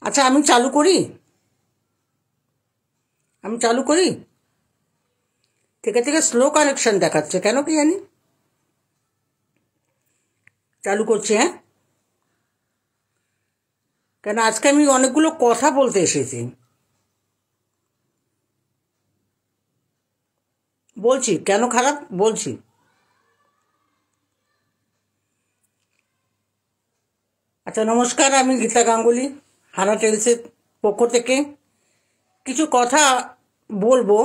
আচ্ছা, আমি চালু করি। থেকে থেকে স্লো কানেকশন দেখাচ্ছে, কেন কি জানি। চালু করছি, হ্যাঁ। কেন আজকে আমি অনেকগুলো কথা বলতে এসেছি। বলছি কেন খারাপ বলছি। আচ্ছা, নমস্কার, আমি গীতা গাঙ্গুলি, হানা টেলসের পক্ষ থেকে কিছু কথা বলবো।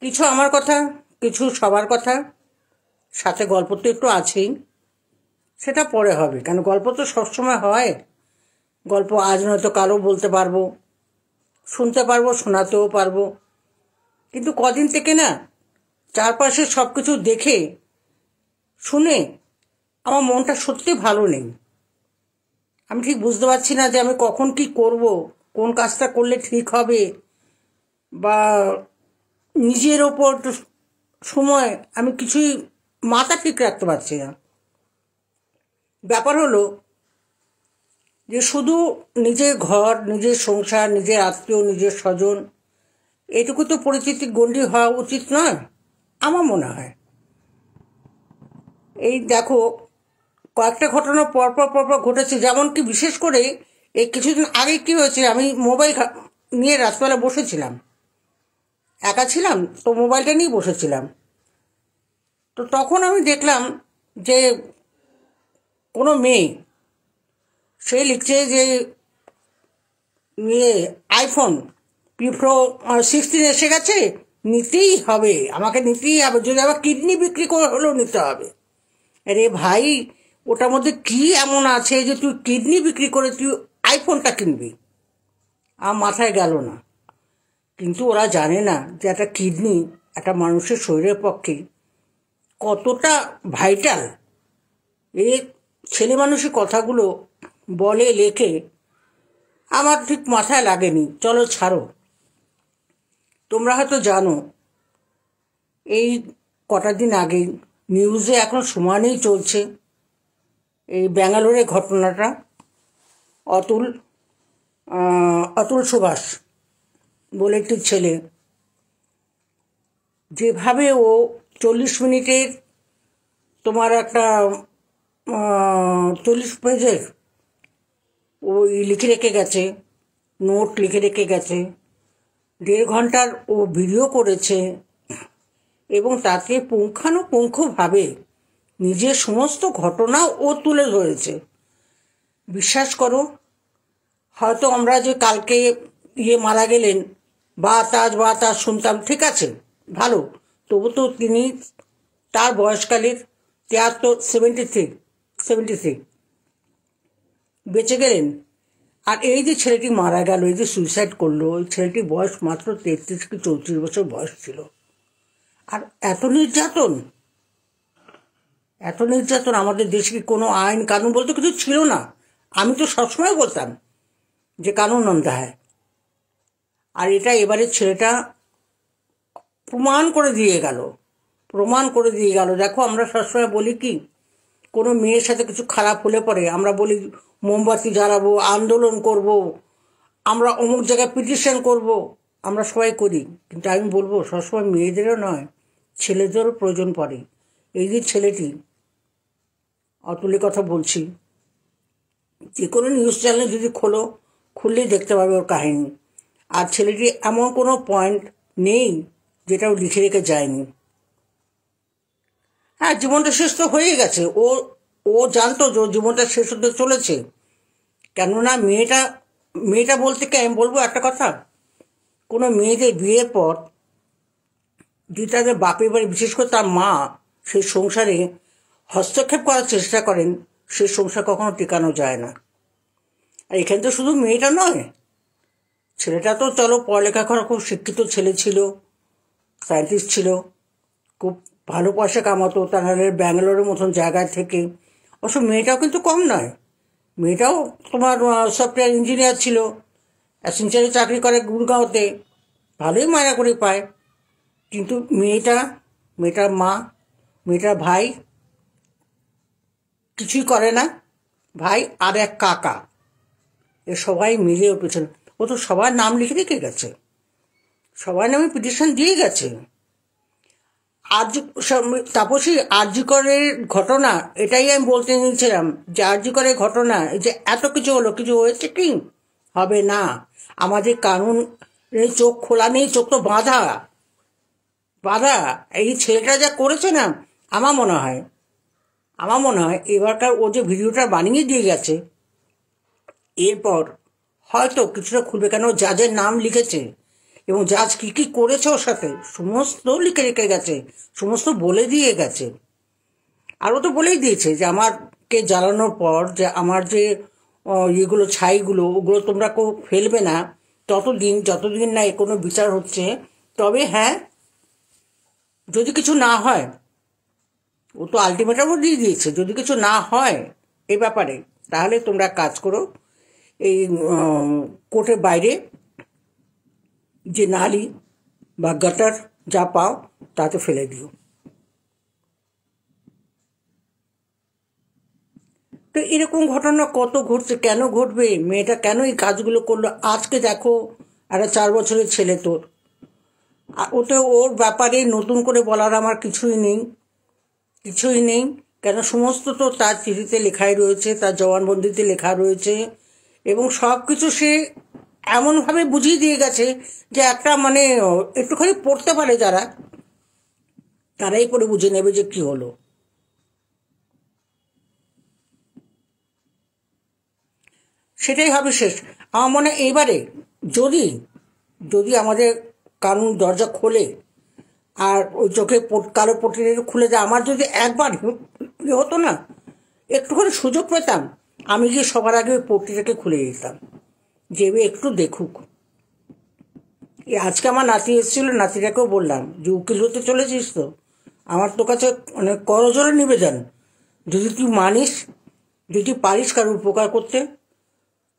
কিছু আমার কথা, কিছু সবার কথা, সাথে গল্প তো একটু আছেই। সেটা পরে হবে, কেন গল্প তো সবসময় হয়। গল্প আজ নয়তো কালও বলতে পারবো, শুনতে পারবো, শোনাতেও পারবো। কিন্তু কদিন থেকে না, চারপাশে সব কিছু দেখে শুনে আমার মনটা সত্যি ভালো নেই। আমি ঠিক বুঝতে পারছি না যে আমি কখন কি করব, কোন কাজটা করলে ঠিক হবে, বা নিজের ওপর সময় আমি কিছুই মাথা ঠিক রাখতে পারছি না। ব্যাপার হলো যে শুধু নিজের ঘর, নিজের সংসার, নিজের আত্মীয়, নিজের স্বজন, এটুকু তো পরিচিতির গণ্ডি হওয়া উচিত নয় আমার মনে হয়। এই দেখো, কয়েকটা ঘটনা পরপর ঘটেছে। যেমন কি, বিশেষ করে এই কিছুদিন আগে কি হয়েছে, আমি মোবাইল নিয়ে রাতবেলা বসেছিলাম, একা ছিলাম তো মোবাইলটা নিয়ে বসেছিলাম। তো তখন আমি দেখলাম যে কোনো মেয়ে, সে লিখছে যে আইফোন Pro 16 এসে গেছে, নিতেই হবে, আমাকে নিতেই হবে, যদি আবার কিডনি বিক্রি করে হলেও নিতে হবে। আরে ভাই, ওটার মধ্যে কি এমন আছে যে তুই কিডনি বিক্রি করে তুই আইফোনটা কিনবি? আমার মাথায় গেল না। কিন্তু ওরা জানে না যে একটা কিডনি একটা মানুষের শরীরের পক্ষে কতটা ভাইটাল। এই ছেলে মানুষের কথাগুলো বলে লেখে আমার ঠিক মাথায় লাগেনি। চলো ছাড়ো। তোমরা হয়তো জানো, এই কটা দিন আগে নিউজে এখন সমানেই চলছে এই ব্যাঙ্গালোরের ঘটনাটা। অতুল অতুল সুভাষ বলে একটি ছেলে, যেভাবে ও 40 মিনিটের তোমার একটা 40 পেজের ওই লিখে রেখে গেছে, নোট লিখে রেখে গেছে, 1.5 ঘন্টার ও ভিডিও করেছে, এবং তাকে পুঙ্খানুপুঙ্খভাবে নিজের সমস্ত ঘটনা ও তুলে ধরেছে। বিশ্বাস করো, হয়তো আমরা যে কালকে মারা গেলেন বাতাস শুনতাম, ঠিক আছে, ভালো, তবু তো তিনি তার বয়সকালের 73 বেঁচে গেলেন। আর এই যে ছেলেটি মারা গেল, এই যে সুইসাইড করলো, ওই ছেলেটির বয়স মাত্র 33 কি 34 বছর বয়স ছিল। আর এত নির্যাতন আমাদের দেশে কি কোনো আইন কানুন বলতে কিছু ছিল না? আমি তো সবসময় বলতাম যে কানুন অন্ধা হয়। আর এটা এবারে ছেলেটা প্রমাণ করে দিয়ে গেল। দেখো, আমরা সবসময় বলি কি, কোনো মেয়ের সাথে কিছু খারাপ হলে পরে আমরা বলি মোমবাতি জ্বালাবো, আন্দোলন করব, আমরা অমুক জায়গায় পিটিশন করব, আমরা সবাই করি। কিন্তু আমি বলবো সবসময় মেয়েদেরও নয়, ছেলেদেরও প্রয়োজন পড়ে। এই যে ছেলেটি, অতুলের কথা বলছি, যে কোনো নিউজ চ্যানেল যদি খুললেই দেখতে পাবে ওর কাহিনী। আর ছেলেটি এমন কোনো পয়েন্ট নেই যেটা ও লিখে রেখে যায়নি। হ্যাঁ, জীবনটা শেষ তো হয়ে গেছে, ও জানতো যে জীবনটা শেষ হতে চলেছে। কেননা মেয়েটা বলতে কি, আমি বলবো একটা কথা, কোনো মেয়েদের বিয়ের পর যদি তাদের বাপের বাড়ি, বিশেষ করে তার মা, সেই সংসারে হস্তক্ষেপ করার চেষ্টা করেন, সে সংসার কখনো টেকানো যায় না। আর এখানে তো শুধু মেয়েটা নয়, ছেলেটা তো চলো পড়ালেখা করা খুব শিক্ষিত ছেলে ছিল, সায়েন্টিস্ট ছিল, খুব ভালো পয়সা কামাতো তাহলে ব্যাঙ্গালোরের মতন জায়গায় থেকে। অবশ্য মেয়েটাও কিন্তু কম নয়, মেয়েটাও তোমার সফটওয়্যার ইঞ্জিনিয়ার ছিল, অ্যাসেঞ্চারে চাকরি করে গুড়গাঁওতে, ভালোই মায়না করে পায়। কিন্তু মেয়েটার মা, মেয়েটার ভাই কিছুই করে না। ভাই আর এক কাকা, এ সবাই মিলে ওর পেছনে, ও তো সবার নাম লিখে রেখে গেছে, সবার নামে পিটিশন দিয়ে গেছে। আরজি তাপসী, আরজি করের ঘটনা, এটাই আমি বলতে নিয়েছিলাম যে আরজি করের ঘটনা, এই যে এত কিছু হলো, কিছু হয়েছে কি? হবে না। আমাদের কানুন চোখ খোলা নেই, চোখ তো বাঁধা বাঁধা। এই ছেলেটা যা করেছে না, আমার মনে হয় এবারকার ও যে ভিডিওটা বানিয়ে দিয়ে গেছে, এরপর হয়তো কিছুটা খুলবে, কেন জাজের নাম লিখেছে এবং জাজ কি কি করেছে ওর সাথে সমস্ত লিখে রেখে গেছে, সমস্ত বলে দিয়ে গেছে। আর ও তো বলেই দিয়েছে যে আমাকে জ্বালানোর পর যে আমার যে ইয়েগুলো ছাইগুলো, ওগুলো তোমরা কেউ ফেলবে না যতদিন না এ কোনো বিচার হচ্ছে। তবে হ্যাঁ, যদি কিছু না হয়, ও তো আলটিমেটামও দিয়ে দিয়েছে, যদি কিছু না হয় এ ব্যাপারে, তাহলে তোমরা কাজ করো, এই কোর্টের বাইরে যে নালি বা গাটার যা পাও তাতে ফেলে দিও। তো এরকম ঘটনা কত ঘটছে, কেন ঘটবে? মেয়েটা কেন এই কাজগুলো করলো? আজকে দেখো, একটা 4 বছরের ছেলে তোর, ওতে ওর ব্যাপারে নতুন করে বলার আমার কিছুই নেই। কেন, সমস্ত তো তার চিঠিতে লেখাই রয়েছে, তার জবানবন্দিতে লেখা রয়েছে, এবং সব কিছু সে এমনভাবে বুঝিয়ে দিয়ে গেছে যে একটা মানে একটুখানি পড়তে পারে যারা, তারাই পড়ে বুঝে নেবে যে কি হলো। সেটাই হবে শেষ। আমার মনে হয় এবারে যদি যদি আমাদের কানুন দরজা খোলে আর ওই চোখে কালো পট্টি খুলে দেয়, আমার যদি একবার হতো না, একটুখানি সুযোগ পেতাম, আমি গিয়ে সবার আগে ওই পট্টিটাকে খুলে দিতাম, যে একটু দেখুক। আজকে আমার নাতি এসেছিল, নাতিটাকেও বললাম যে উকিল হতে চলেছিস তো, আমার তো কাছে মানে করজোড়ে নিবেদন, যদি তুই মানিস, যদি পারিস কারোর উপকার করতে,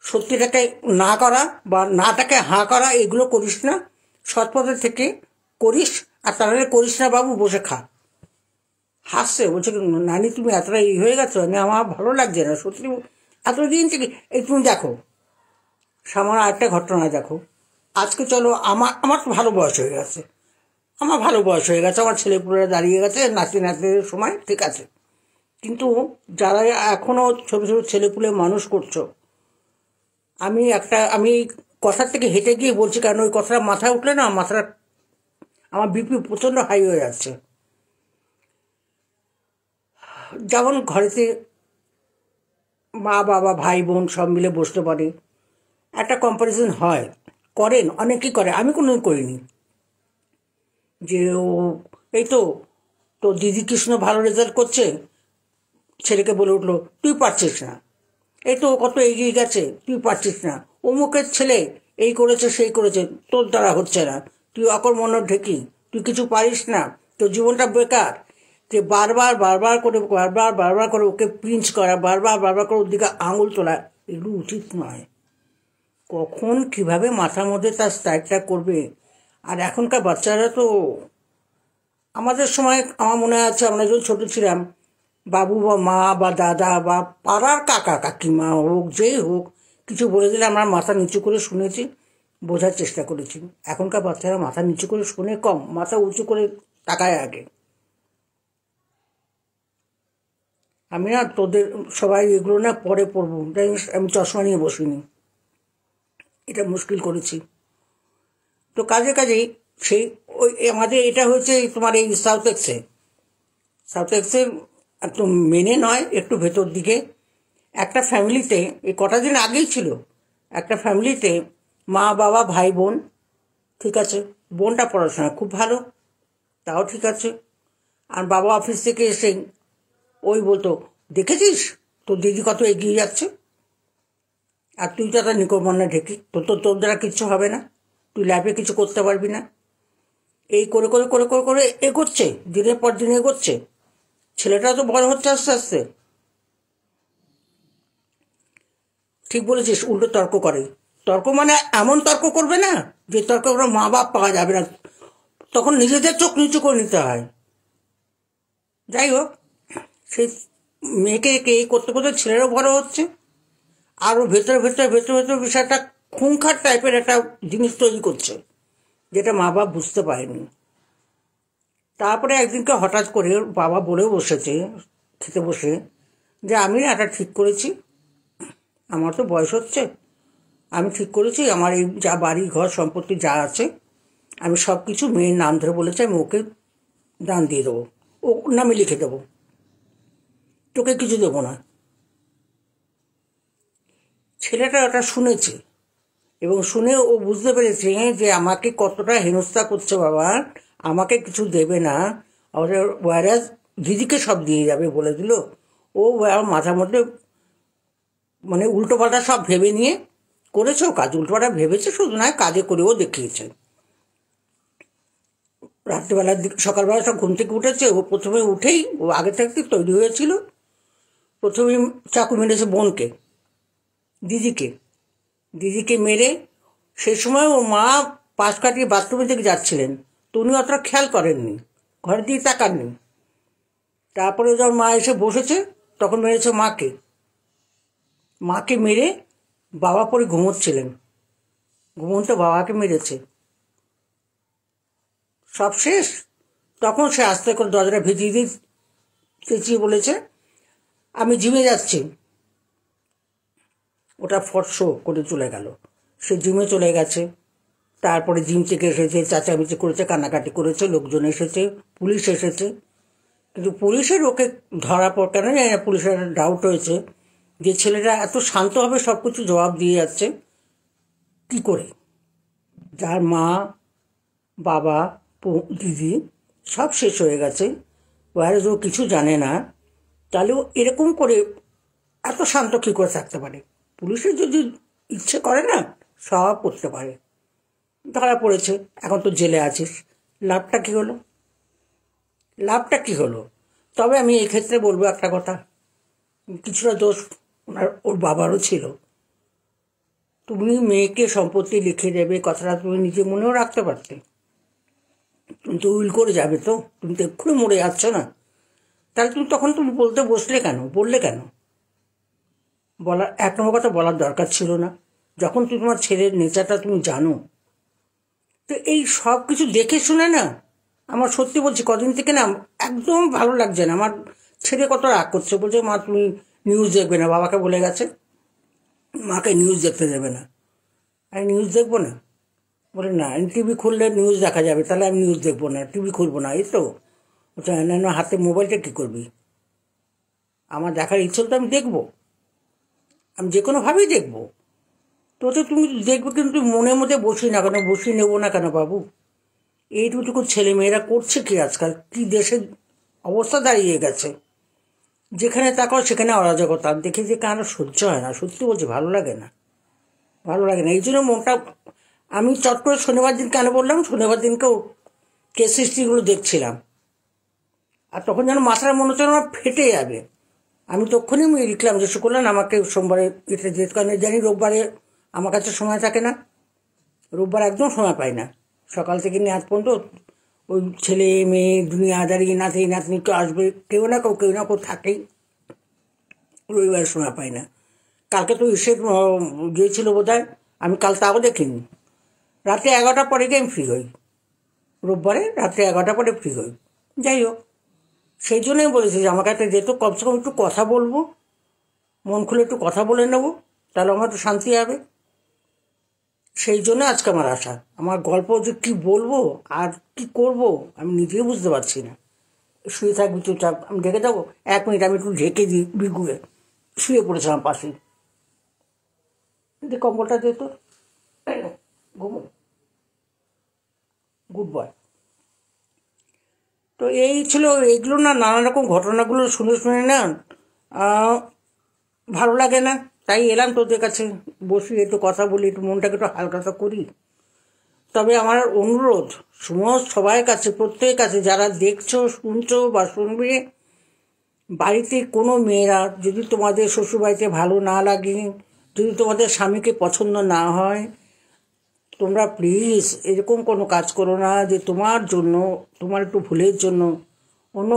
সত্যিটাকে না করা বা নাটাকে হাঁ করা, এগুলো করিস না, সৎপথে থেকে করিস। আর তাহলে করিস না বাবু, বসে খা। হাসছে, বলছে নানি তুমি এতটা হয়ে গেছো, আমার ভালো লাগছে না সত্যি, এতদিন থেকে। এই তুমি দেখো, সামান্য একটা ঘটনা দেখো, আজকে চলো, আমার তো ভালো বয়স হয়ে গেছে, আমার ছেলেপুলেরা দাঁড়িয়ে গেছে, নাতিদের সময় ঠিক আছে, কিন্তু যারা এখনো ছোট ছোট ছেলেপুলে মানুষ করছো, আমি কথার থেকে হেঁটে গিয়ে বলছি, কারণ ওই কথাটা মাথায় উঠলে না, আমার বিপি প্রচণ্ড হাই হয়ে যাচ্ছে। যেমন ঘরেতে মা বাবা ভাই বোন সব মিলে বসতে পারে, একটা কম্পারিজন হয়, করেন, অনেকেই করে, আমি কোনোদিন করিনি। যে ও এই তো দিদি কৃষ্ণ ভালো রেজাল্ট করছে, ছেলেকে বলে উঠলো তুই পারছিস না, এই তো কত এগিয়ে গেছে, তুই পারছিস না, অমুকের ছেলে এই করেছে সেই করেছে, তোর দ্বারা হচ্ছে না, তুই অকর্মণ্য ঢেকি, তুই কিছু পারিস না, তোর জীবনটা বেকার। যে বারবার করে ওকে পিঞ্চ করা, বারবার করে ওর দিকে আঙুল তোলা, এগুলো উচিত নয়। কখন কিভাবে মাথার মধ্যে তার স্ট্রাইকটা করবে। আর এখনকার বাচ্চারা তো, আমাদের সময় আমার মনে আছে, আমরা যখন ছোট ছিলাম, বাবু বা মা বা দাদা বা পাড়ার কাকা কাকিমা হোক, যেই হোক, কিছু বলে দিলে আমরা মাথা নিচু করে শুনেছি, বোঝার চেষ্টা করেছি। এখনকার বাচ্চারা মাথা নিচু করে শুনে কম, মাথা উঁচু করে তাকায় আগে। আমি না তোদের সবাই এগুলো না পরে পড়বো, আমি চশমা নিয়ে বসিনি, এটা মুশকিল করেছি। তো কাজেই সেই ওই আমাদের এটা হয়েছে তোমার এই সাউথ এক্সের একটু মেনে নয়, একটু ভেতর দিকে একটা ফ্যামিলিতে, এই কটা দিন আগেই ছিল, একটা ফ্যামিলিতে মা বাবা ভাই বোন, ঠিক আছে, বোনটা পড়াশোনা খুব ভালো, তাও ঠিক আছে, আর বাবা অফিস থেকে এসে ওই বলতো দেখেছিস তোর দিদি কত এগিয়ে যাচ্ছে, আর তুই তো একটা নিকর্মণ্যা ঢেকি, তোর দ্বারা কিচ্ছু হবে না, তুই ল্যাবে কিছু করতে পারবি না। এই করে করে করে করে করে এগোচ্ছে, দিনের পর দিন এগোচ্ছে, ছেলেটা তো বড় হচ্ছে আস্তে আস্তে। ঠিক বলেছিস, উল্টো তর্ক করে, তর্ক মানে এমন তর্ক করবে না যে তর্ক করে মা বাপ পাওয়া যাবে না, তখন নিজেদের চোখ নিচু করে নিতে হয়। যাই হোক, সেই মেয়েকে এই করতে করতে ছেলেরও বড় হচ্ছে, আরও ভেতরে ভেতরে ভেতরে ভেতরে বিষয়টা খুংখার টাইপের একটা জিনিস তৈরি করছে, যেটা মা বাবা বুঝতে পারেনি। তারপরে একদিনকে হঠাৎ করে বাবা বলে বসেছে খেতে বসে যে আমি না এটা ঠিক করেছি, আমার তো বয়স হচ্ছে, আমি ঠিক করেছি আমার এই যা বাড়ি ঘর সম্পত্তি যা আছে আমি সব কিছু মেয়ের নাম ধরে বলেছি আমি ওকে দান দিয়ে দেবো, ও নামে লিখে দেবো, তোকে কিছু দেবো না। ছেলেটা ওটা শুনেছে এবং শুনে ও বুঝতে পেরেছে যে আমাকে কতটা হেনস্থা করছে বাবা, আমাকে কিছু দেবে না, ওয়ারাজ দিদিকে সব দিয়ে যাবে বলে দিল। ও মাথার মধ্যে মানে উল্টোপাল্টা সব ভেবে নিয়ে করেছে, ও কাজ উল্টোপাল্টা ভেবেছে, শুধু নয় কাজে করেও দেখিয়েছে। রাত্রিবেলার দিকে সকালবেলা সব ঘুম থেকে উঠেছে, ও প্রথমে উঠেই ও আগে থেকে তৈরি হয়েছিল, প্রথমে চাকু মেরেছে বোনকে, দিদিকে দিদিকে মেরে সেই সময় ওর মা পাশ কাটিয়ে বাথরুমের দিকে যাচ্ছিলেন, তো উনি অতটা খেয়াল করেননি, ঘরের দিকে তাকাননি। তারপরে যখন মা এসে বসেছে তখন মেরেছে মাকে, মাকে মেরে বাবা পরে ঘুমোচ্ছিলেন, ঘুমোতে বাবাকে মেরেছে, সব শেষ। তখন সে আস্তে করে দরজাটা ভিজিয়ে দিয়ে চেঁচিয়ে বলেছে আমি জিমে যাচ্ছি। ওটা ফটসো করে চলে গেল, সে জিমে চলে গেছে। তারপরে জিম থেকে এসেছে, চেঁচামেচি করেছে, কান্নাকাটি করেছে, লোকজন এসেছে, পুলিশ এসেছে, কিন্তু পুলিশের ওকে ধরা পড় কেন জানি না, পুলিশের ডাউট হয়েছে যে ছেলেটা এত শান্তভাবে সব কিছু জবাব দিয়ে যাচ্ছে কী করে, যার মা বাবা দিদি সব শেষ হয়ে গেছে, ওয়ারেজ ও কিছু জানে না, তাহলে ও এরকম করে এত শান্ত কী করে থাকতে পারে? পুলিশের যদি ইচ্ছে করে না সব করতে পারে। ধরা পড়েছে, এখন তো জেলে আছিস, লাভটা কী হলো? লাভটা কী হলো? তবে আমি এই ক্ষেত্রে বলবো একটা কথা, কিছুটা দোষ ওর বাবারও ছিল। তুমি মেয়েকে সম্পত্তি লিখে দেবে কথাটা তুমি নিজে মনেও রাখতে পারতে, তুমি তো উইল করে যাবে, তো তুমি তো এক্ষুনি মরে যাচ্ছ না, তাহলে তুমি বলতে বসলে কেন, বললে কেন? বলার এক নম্বর কথা বলার দরকার ছিল না, যখন তুমি তোমার ছেলের নেচারটা তুমি জানো। তো এই সব কিছু দেখে শুনে না আমার সত্যি বলছি কদিন থেকে না একদম ভালো লাগছে না। আমার ছেলে কত রাগ করছে, বলছে মা তুমি নিউজ দেখবে না, বাবাকে বলে গেছে মাকে নিউজ দেখতে দেবে না। আমি নিউজ দেখবো না? বলে না টিভি খুললে নিউজ দেখা যাবে, তাহলে আমি নিউজ দেখবো না, টিভি খুলবো না। এই তো না, হাতে মোবাইলটা কী করবি? আমার দেখার ইচ্ছে তো আমি দেখবো, আমি যে কোনোভাবেই দেখবো। তো তুমি দেখবে, কিন্তু তুমি মনের মধ্যে বসি না কেন, বসিয়ে নেবো না কেন বাবু? এইটুকু ছেলে মেয়েরা করছে কি আজকাল, কি দেশের অবস্থা দাঁড়িয়ে গেছে, যেখানে তাকাও সেখানে অরাজকতা দেখে যে কারো সহ্য হয় না, সত্যি বলছি ভালো লাগে না, ভালো লাগে না। এই জন্য মনটা আমি চট করে শনিবার দিন কেন বললাম, শনিবার দিনকেও কেস হিস্ট্রিগুলো দেখছিলাম, আর তখন যেন মাথার মনে হচ্ছে আমার ফেটে যাবে। আমি তখনই আমি লিখলাম যে শুক্রবার আমাকে সোমবারে এটা যেতে, কারণ জানি রোববারে আমার কাছে সময় থাকে না, রোববার একদম সময় পাই না, সকাল থেকে নিয়ে আজ পর্যন্ত ওই ছেলে মেয়ে দুনিয়াদারি নাতি নাতনি তো আসবে, কেউ না কেউ থাকেই, রবিবার সময় পাই না। কালকে তো ইসের গিয়েছিল বোধ হয়, আমি কাল তাও দেখিনি, রাতে 11টার পরে গিয়ে আমি ফ্রি হই, রোববারে রাত্রে 11টার পরে ফ্রি হই। যাই হোক, সেই জন্যই বলেছি যে আমাকে একটা যেত কমসে কম একটু কথা বলবো, মন খুলে একটু কথা বলে নেবো, তাহলে আমার একটু শান্তি হবে। সেই জন্য আজকে আমার আশা, আমার গল্প যে কী বলবো আর কি করব আমি নিজেই বুঝতে পারছি না। শুয়ে থাকবি চুপচাপ, আমি ঢেকে যাবো 1 মিনিট, আমি একটু ঢেকে দিই বিগুড়ে, শুয়ে পড়েছিলাম পাশে, যদি কম্বলটা দিত ঘুমো, গুড বয়। তো এই ছিল, এইগুলো না নানা রকম ঘটনাগুলো শুনে শুনে না ভালো লাগে না, তাই এলাম তোদের কাছে, বসি একটু কথা বলি, একটু মনটাকে একটু হালকা করি। তবে আমার অনুরোধ সবার কাছে, প্রত্যেকের কাছে, যারা দেখছো শুনছো বা শুনবে, বাড়িতে কোনো মেয়েরা যদি তোমাদের শ্বশুরবাড়িতে ভালো না লাগে, যদি তোমাদের স্বামীকে পছন্দ না হয়, তোমরা প্লিজ এরকম কোনো কাজ করো না যে তোমার জন্য, তোমার একটু ভুলের জন্য অন্য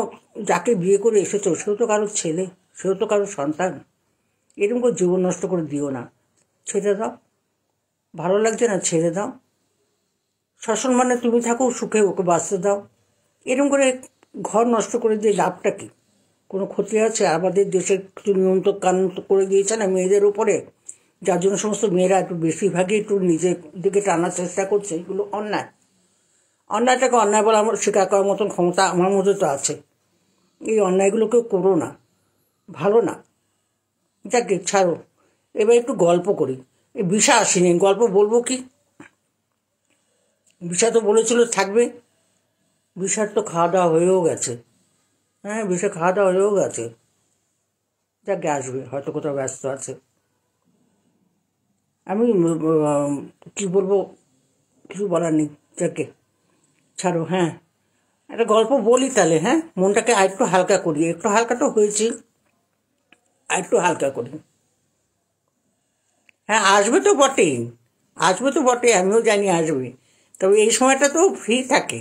যাকে বিয়ে করে এসেছো সেও তো কারোর ছেলে, সেও তো কারোর সন্তান, এরকম করে জীবন নষ্ট করে দিও না, ছেড়ে দাও। ভালো লাগছে না, ছেড়ে দাও। শাসন মানে তুমি থাকো সুখে, ওকে বাঁচতে দাও। এরকম করে ঘর নষ্ট করে দিয়ে লাভটা কি? কোনো ক্ষতি আছে? আমাদের দেশের কিছু নিয়ম তো কানুন তো করে দিয়েছে না মেয়েদের উপরে, যার জন্য সমস্ত মেয়েরা একটু বেশিরভাগই একটু নিজের দিকে টানার চেষ্টা করছে। এগুলো অন্যায়। অন্যায়টাকে অন্যায় বলে আমার স্বীকার করার মতন ক্ষমতা আমার মধ্যে তো আছে। এই অন্যায়গুলো কেউ করো না, ভালো না। যাকে ছাড়ো, এবার একটু গল্প করি। এই বিশা আসেনি, গল্প বলবো কি? বিশা তো বলেছিল থাকবে। বিশার তো খাওয়া দাওয়া হয়েও গেছে। হ্যাঁ, বিশা খাওয়া দাওয়া হয়েও গেছে। যাকে আসবে, হয়তো কোথাও ব্যস্ত আছে। আমি কি বলবো, কিছু বলার নেই। যাকে ছাড়ো। হ্যাঁ, একটা গল্প বলি তাহলে। হ্যাঁ, মনটাকে আরেকটু হালকা করি। একটু হালকা তো হয়েছি, আরেকটু হালকা করি। হ্যাঁ, আসবে তো বটেই, আসবে তো বটে, আমিও জানি আসবে। তবে এই সময়টা তো ফ্রি থাকে।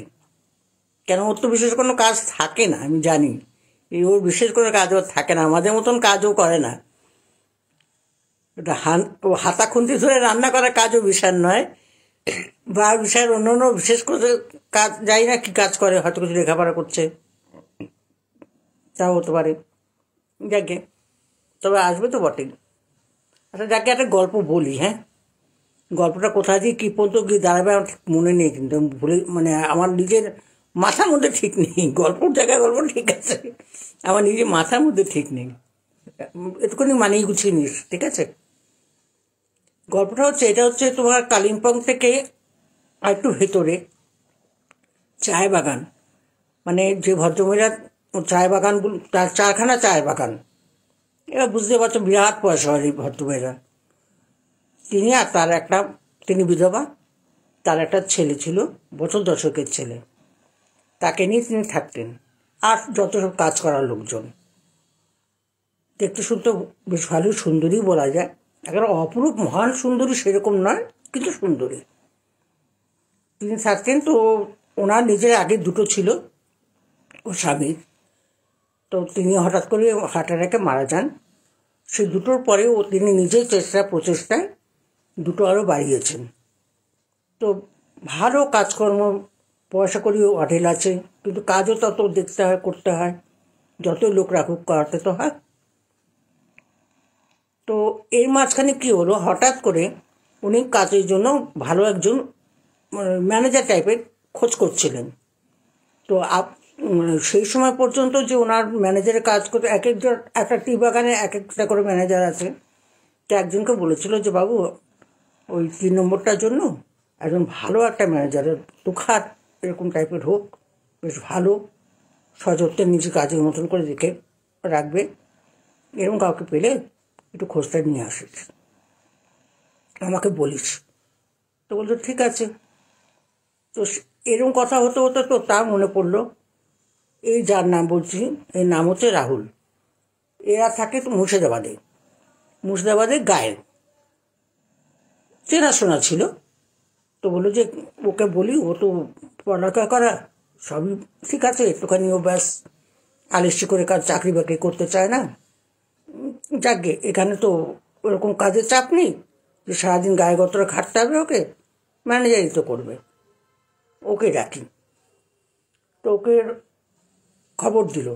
কেন, ওর তো বিশেষ কোনো কাজ থাকে না, আমি জানি। এই ওর বিশেষ কোনো কাজ ওর থাকে না, আমাদের মতন কাজও করে না। ওটা ও হাতা খুন্তি ধরে রান্না করার কাজও বিশাল নয়, বা বিশাল অন্য অন্য বিশেষ করে কাজ, যাই না কি কাজ করে, হয়তো কিছু লেখাপড়া করছে, তাও হতে পারে। যাকে, তবে আসবে তো বটেই। আচ্ছা, যাকে একটা গল্প বলি। হ্যাঁ, গল্পটা কোথায় দিয়ে কী পর্যন্ত গিয়ে দাঁড়াবে আমার ঠিক মনে নেই, কিন্তু আমি ভুলে, মানে আমার নিজের মাথার মধ্যে ঠিক নেই। গল্পর জায়গায় গল্প ঠিক আছে, আমার নিজের মাথার মধ্যে ঠিক নেই। একটুখানি মানিয়ে গুছিয়ে নিস, ঠিক আছে? গল্পটা হচ্ছে, এটা হচ্ছে তোমার কালিম্পং থেকে আর একটু ভেতরে চায় বাগান, মানে যে ভদ্রমহিলা চায় বাগান, তার 4খানা চায় বাগান। এবার বুঝতে পারছো বিরাট পয়সা হয় এই ভদ্রমহিলা। তিনি আর তার একটা, তিনি বিধবা, তার একটা ছেলে ছিল, বছর দশকের ছেলে। তাকে নিয়ে তিনি থাকতেন, আর যত সব কাজ করার লোকজন। দেখতে শুনতে বেশ ভালো সুন্দরী বলা যায়, একেবারে অপরূপ মহান সুন্দরী সেরকম নয়, কিন্তু সুন্দরী তিনি থাকতেন। তো ওনার নিজের আগে দুটো ছিল, ও স্বামীর। তো তিনি হঠাৎ করে হার্ট অ্যাটাকে মারা যান। সেই দুটোর পরেও তিনি নিজের প্রচেষ্টায় দুটো আরও বাড়িয়েছেন। তো ভালো কাজকর্ম, পয়সা করিও অঢেল আছে, কিন্তু কাজও তত দেখতে হয়, করতে হয়। যতই লোক রাখুক, করাতে তো হয়। তো এর মাঝখানে কী হলো, হঠাৎ করে উনি কাজের জন্য ভালো একজন ম্যানেজার টাইপের খোঁজ করছিলেন। তো সেই সময় পর্যন্ত যে ওনার ম্যানেজারের কাজ করতে, এক একজন, একটা টি বাগানে এক একটা করে ম্যানেজার আছে। তো একজনকে বলেছিল যে বাবু, ওই 3 নম্বরটার জন্য একজন ভালো একটা ম্যানেজারের দুখাত এরকম টাইপের হোক, বেশ ভালো, সযত্নে নিজে কাজের মতন করে দেখে রাখবে, এরকম কাউকে পেলে একটু খোঁজটা নিয়ে আসিস, আমাকে বলিস। তো বলতো ঠিক আছে। তো এরকম কথা হতে হতে তো তা মনে পড়লো, এই যার নাম বলছি, এর নাম হচ্ছে রাহুল। এরা থাকে তো মুর্শিদাবাদে, মুর্শিদাবাদের গায়ে, চেনাশোনা ছিল। তো বললো যে ওকে বলি, ও তো পড়ালেখা করা সবই ঠিক আছে, একটুখানি ও ব্যাস আলিস্যি করে কাজ, চাকরি বাকরি করতে চায় না। যাকগে, এখানে তো ওরকম কাজের চাপ নেই যে সারাদিন গায়ে গতরে খাটতে হবে ওকে, ম্যানেজারই তো করবে, ওকে ডাকি। তো ওকে খবর দিল,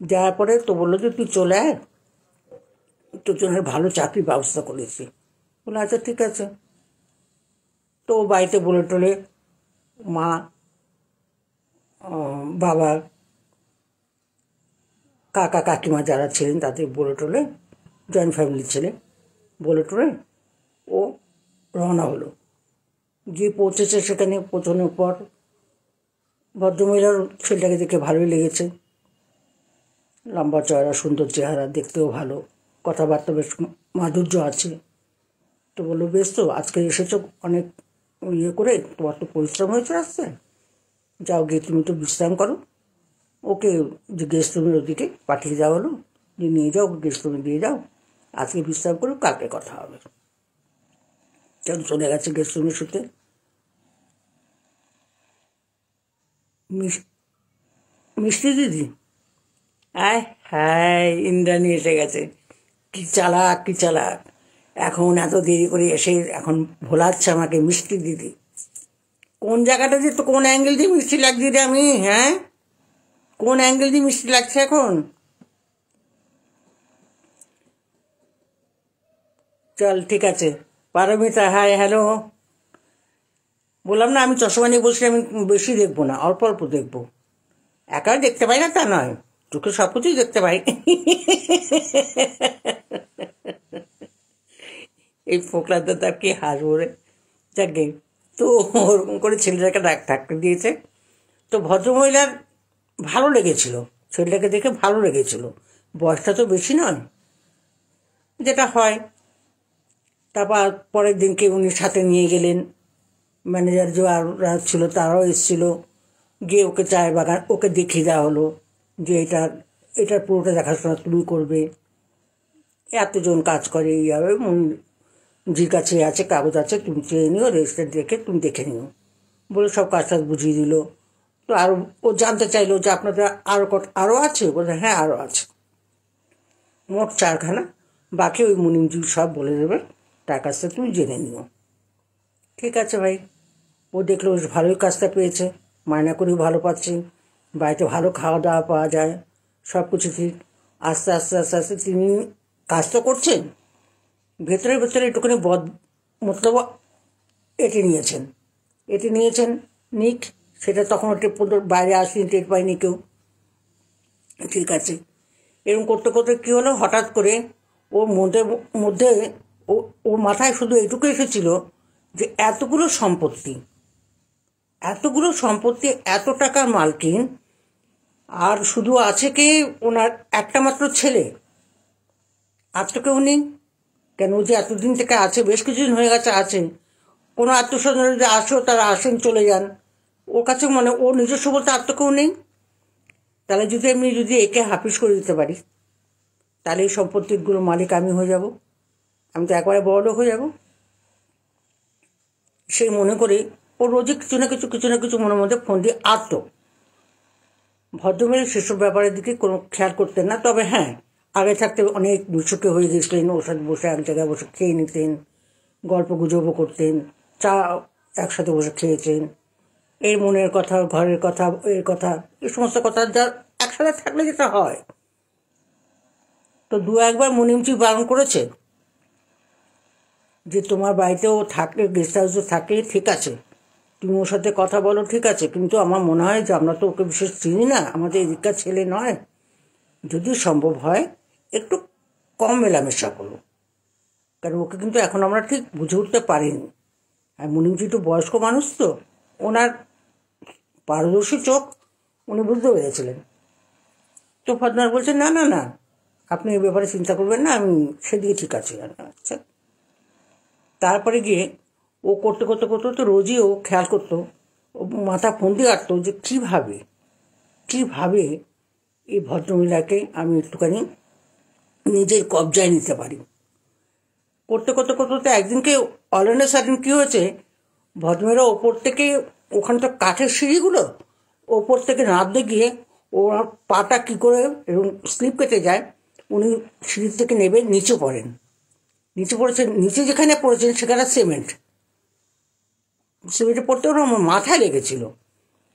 দেওয়ার পরে তো বললো যে তুই চলে আয়, তোর জন্য ভালো চাকরির ব্যবস্থা করেছি। বলে আচ্ছা ঠিক আছে। তো বাড়িতে বলে টলে, মা, বাবা, কাকা কাকিমা যারা ছিলেন তাদের বলে টলে, জয়েন্ট ফ্যামিলির ছেলে, বলে টলে ও রওনা হলো। গিয়ে পৌঁছেছে সেখানে। পৌঁছানোর পর ভদ্রমহিলার ছেলেটাকে দেখে ভালোই লেগেছে, লম্বা চওড়া সুন্দর চেহারা, দেখতেও ভালো, কথাবার্তা বেশ মাধুর্য আছে। তো বললো বেশ, তো আজকে এসেছো অনেক ইয়ে করে, তোমার তো পরিশ্রম হয়েছে আসতে, যাও গিয়ে তুমি তো বিশ্রাম করো। ওকে যে গেস্ট রুমের ওদিকে পাঠিয়ে দেওয়া হলো, যে নিয়ে যাও, গেস্ট রুমে দিয়ে যাও, আজকে বিশ্রাম করো, কালকে কথা হবে। কেন চলে গেছে গেস্ট রুমে শুতে। মিষ্টি দিদি, আয় হায়, ইন্দ্রাণী এসে গেছে। কি চালাক কি চালাক, এখন এত দেরি করে এসে এখন ভোলাচ্ছে আমাকে মিষ্টি দিদি। কোন জায়গাটা দিয়ে তো কোন অ্যাঙ্গেল দিয়ে মিষ্টি লাগছি রে আমি, হ্যাঁ? কোন অ্যাঙ্গেল দিয়ে মিষ্টি লাগছে এখন? চল ঠিক আছে। Paromita, hi, hello. বললাম না আমি চশমা নিয়ে বসে, আমি বেশি দেখবো না, অল্প অল্প দেখবো। একা দেখতে পাই না তা নয়, চোখে সব কিছুই দেখতে পাই। এই ফোকলাতে তার কি হাসবো রে। যাকে তো ওরকম করে ছেলেটাকে থাকতে দিয়েছে। তো ভদ্রমহিলার ভালো লেগেছিল, ছেলেটাকে দেখে ভালো লেগেছিল। বয়সটা তো বেশি নয়, যেটা হয়। তারপর পরের দিনকে উনি সাথে নিয়ে গেলেন, ম্যানেজার যে আর ছিল তারাও এসেছিল। গিয়ে ওকে চায়ের বাগান ওকে দেখিয়ে দেওয়া হলো যে এটার পুরোটা দেখাশোনা তুমি করবে, এতজন কাজ করে এইভাবে, জির কাছে আছে কাগজ আছে, তুমি চেয়ে নিও, রেজিস্টার দেখে তুমি দেখে নিও বলে সব কাজ টাজ বুঝিয়ে দিল। তো আরও ও জানতে চাইলো যে আপনাদের আরও আছে, বলে হ্যাঁ আরও আছে, মোট 4খানা, বাকি ওই মুনিমজি সব বলে দেবে, তার কাছ থেকে তুমি জেনে নিও। ঠিক আছে ভাই। ও দেখলো বেশ ভালোই কাজটা পেয়েছে, মায়না করেও ভালো পাচ্ছে, বাড়িতে ভালো খাওয়া দাওয়া পাওয়া যায়, সব কিছু ঠিক। আস্তে আস্তে আস্তে আস্তে তিনি কাজ তো করছেন, ভেতরে ভেতরে একটুখানি মতলব এটি নিয়েছেন নিক, সেটা তখন বাইরে আসেনি, টের পায়নি কেউ। ঠিক আছে। এরকম করতে করতে কী হলো, হঠাৎ করে ওর মধ্যে মধ্যে ওর মাথায় শুধু এটুকু এসেছিল যে এতগুলো সম্পত্তি, এত টাকার মালকিন, আর শুধু আছে কি ওনার একটা মাত্র ছেলে, আর তো কেউ নেই। কেন যে এতদিন থেকে আছে, বেশ কিছুদিন হয়ে গেছে আছে, কোনো আত্মস্বজন যদি আসেও তারা আসেন চলে যান, ওর কাছে মানে ওর নিজস্ব বলতে আর তো কেউ নেই। তাহলে যদি একে হাফিস করে দিতে পারি, তাহলে এই সম্পত্তিগুলো মালিক আমি হয়ে যাব, আমি তো একবারে বড়লোক হয়ে যাব। সেই মনে করে ও রোজই কিছু না কিছু মনের মধ্যে ফোন দিয়ে আঁকত। ভদ্রমের সেসব ব্যাপারের দিকে কোনো খেয়াল করতেন না, তবে হ্যাঁ আগে থাকতে অনেক দুঃসুখে হয়ে গেছিলেন, ওর সাথে বসে এক জায়গায় বসে খেয়ে নিতেন, গল্প গুজবও করতেন, চা একসাথে বসে খেয়েছেন, এর মনের কথা, ঘরের কথা, এর কথা, এই সমস্ত কথা যা একসাথে থাকলে যেটা হয়। তো একবার মুনিমজি বারণ করেছে যে তোমার বাড়িতেও থাকে, গেস্ট হাউসে থাকে, ঠিক আছে, তুমি ওর সাথে কথা বলো, ঠিক আছে, কিন্তু আমার মনে হয় যে আমরা তো ওকে বিশেষ চিনি না, আমাদের এদিককার ছেলে নয়, যদি সম্ভব হয় একটু কম মেলামেশা করো, কারণ ওকে কিন্তু এখন আমরা ঠিক বুঝে উঠতে পারিনি। আর মুনিমজি একটু বয়স্ক মানুষ, তো ওনার পারদর্শী চোখ, উনি বুঝতে পেরেছিলেন। তো ফাদনার বলছে না না না, আপনি এই ব্যাপারে চিন্তা করবেন না, আমি সেদিকে ঠিক আছে। আচ্ছা। তারপরে গিয়ে ও করতে করতে করতে তো রোজই ও খেয়াল করতো, ও মাথা ফোন দিয়ে কাটতো যে কীভাবে এই ভদ্রমহিলাকে আমি একটুখানি নিজের কবজায় নিতে পারি। করতে করতে করতে করতে একদিনকে অলরেডি সাডেন কী হয়েছে, ভদ্রমহিলা ওপর থেকে, ওখানে তো কাঠের সিঁড়িগুলো, ওপর থেকে নামতে গিয়ে ওর পাটা কী করে এবং স্লিপ কেটে যায়, উনি সিঁড়ির থেকে নেবে নিচে পড়েন। নিচে যেখানে পড়েছেন সেখানে সিমেন্টে পড়তে ওর আমার মাথায় লেগেছিল,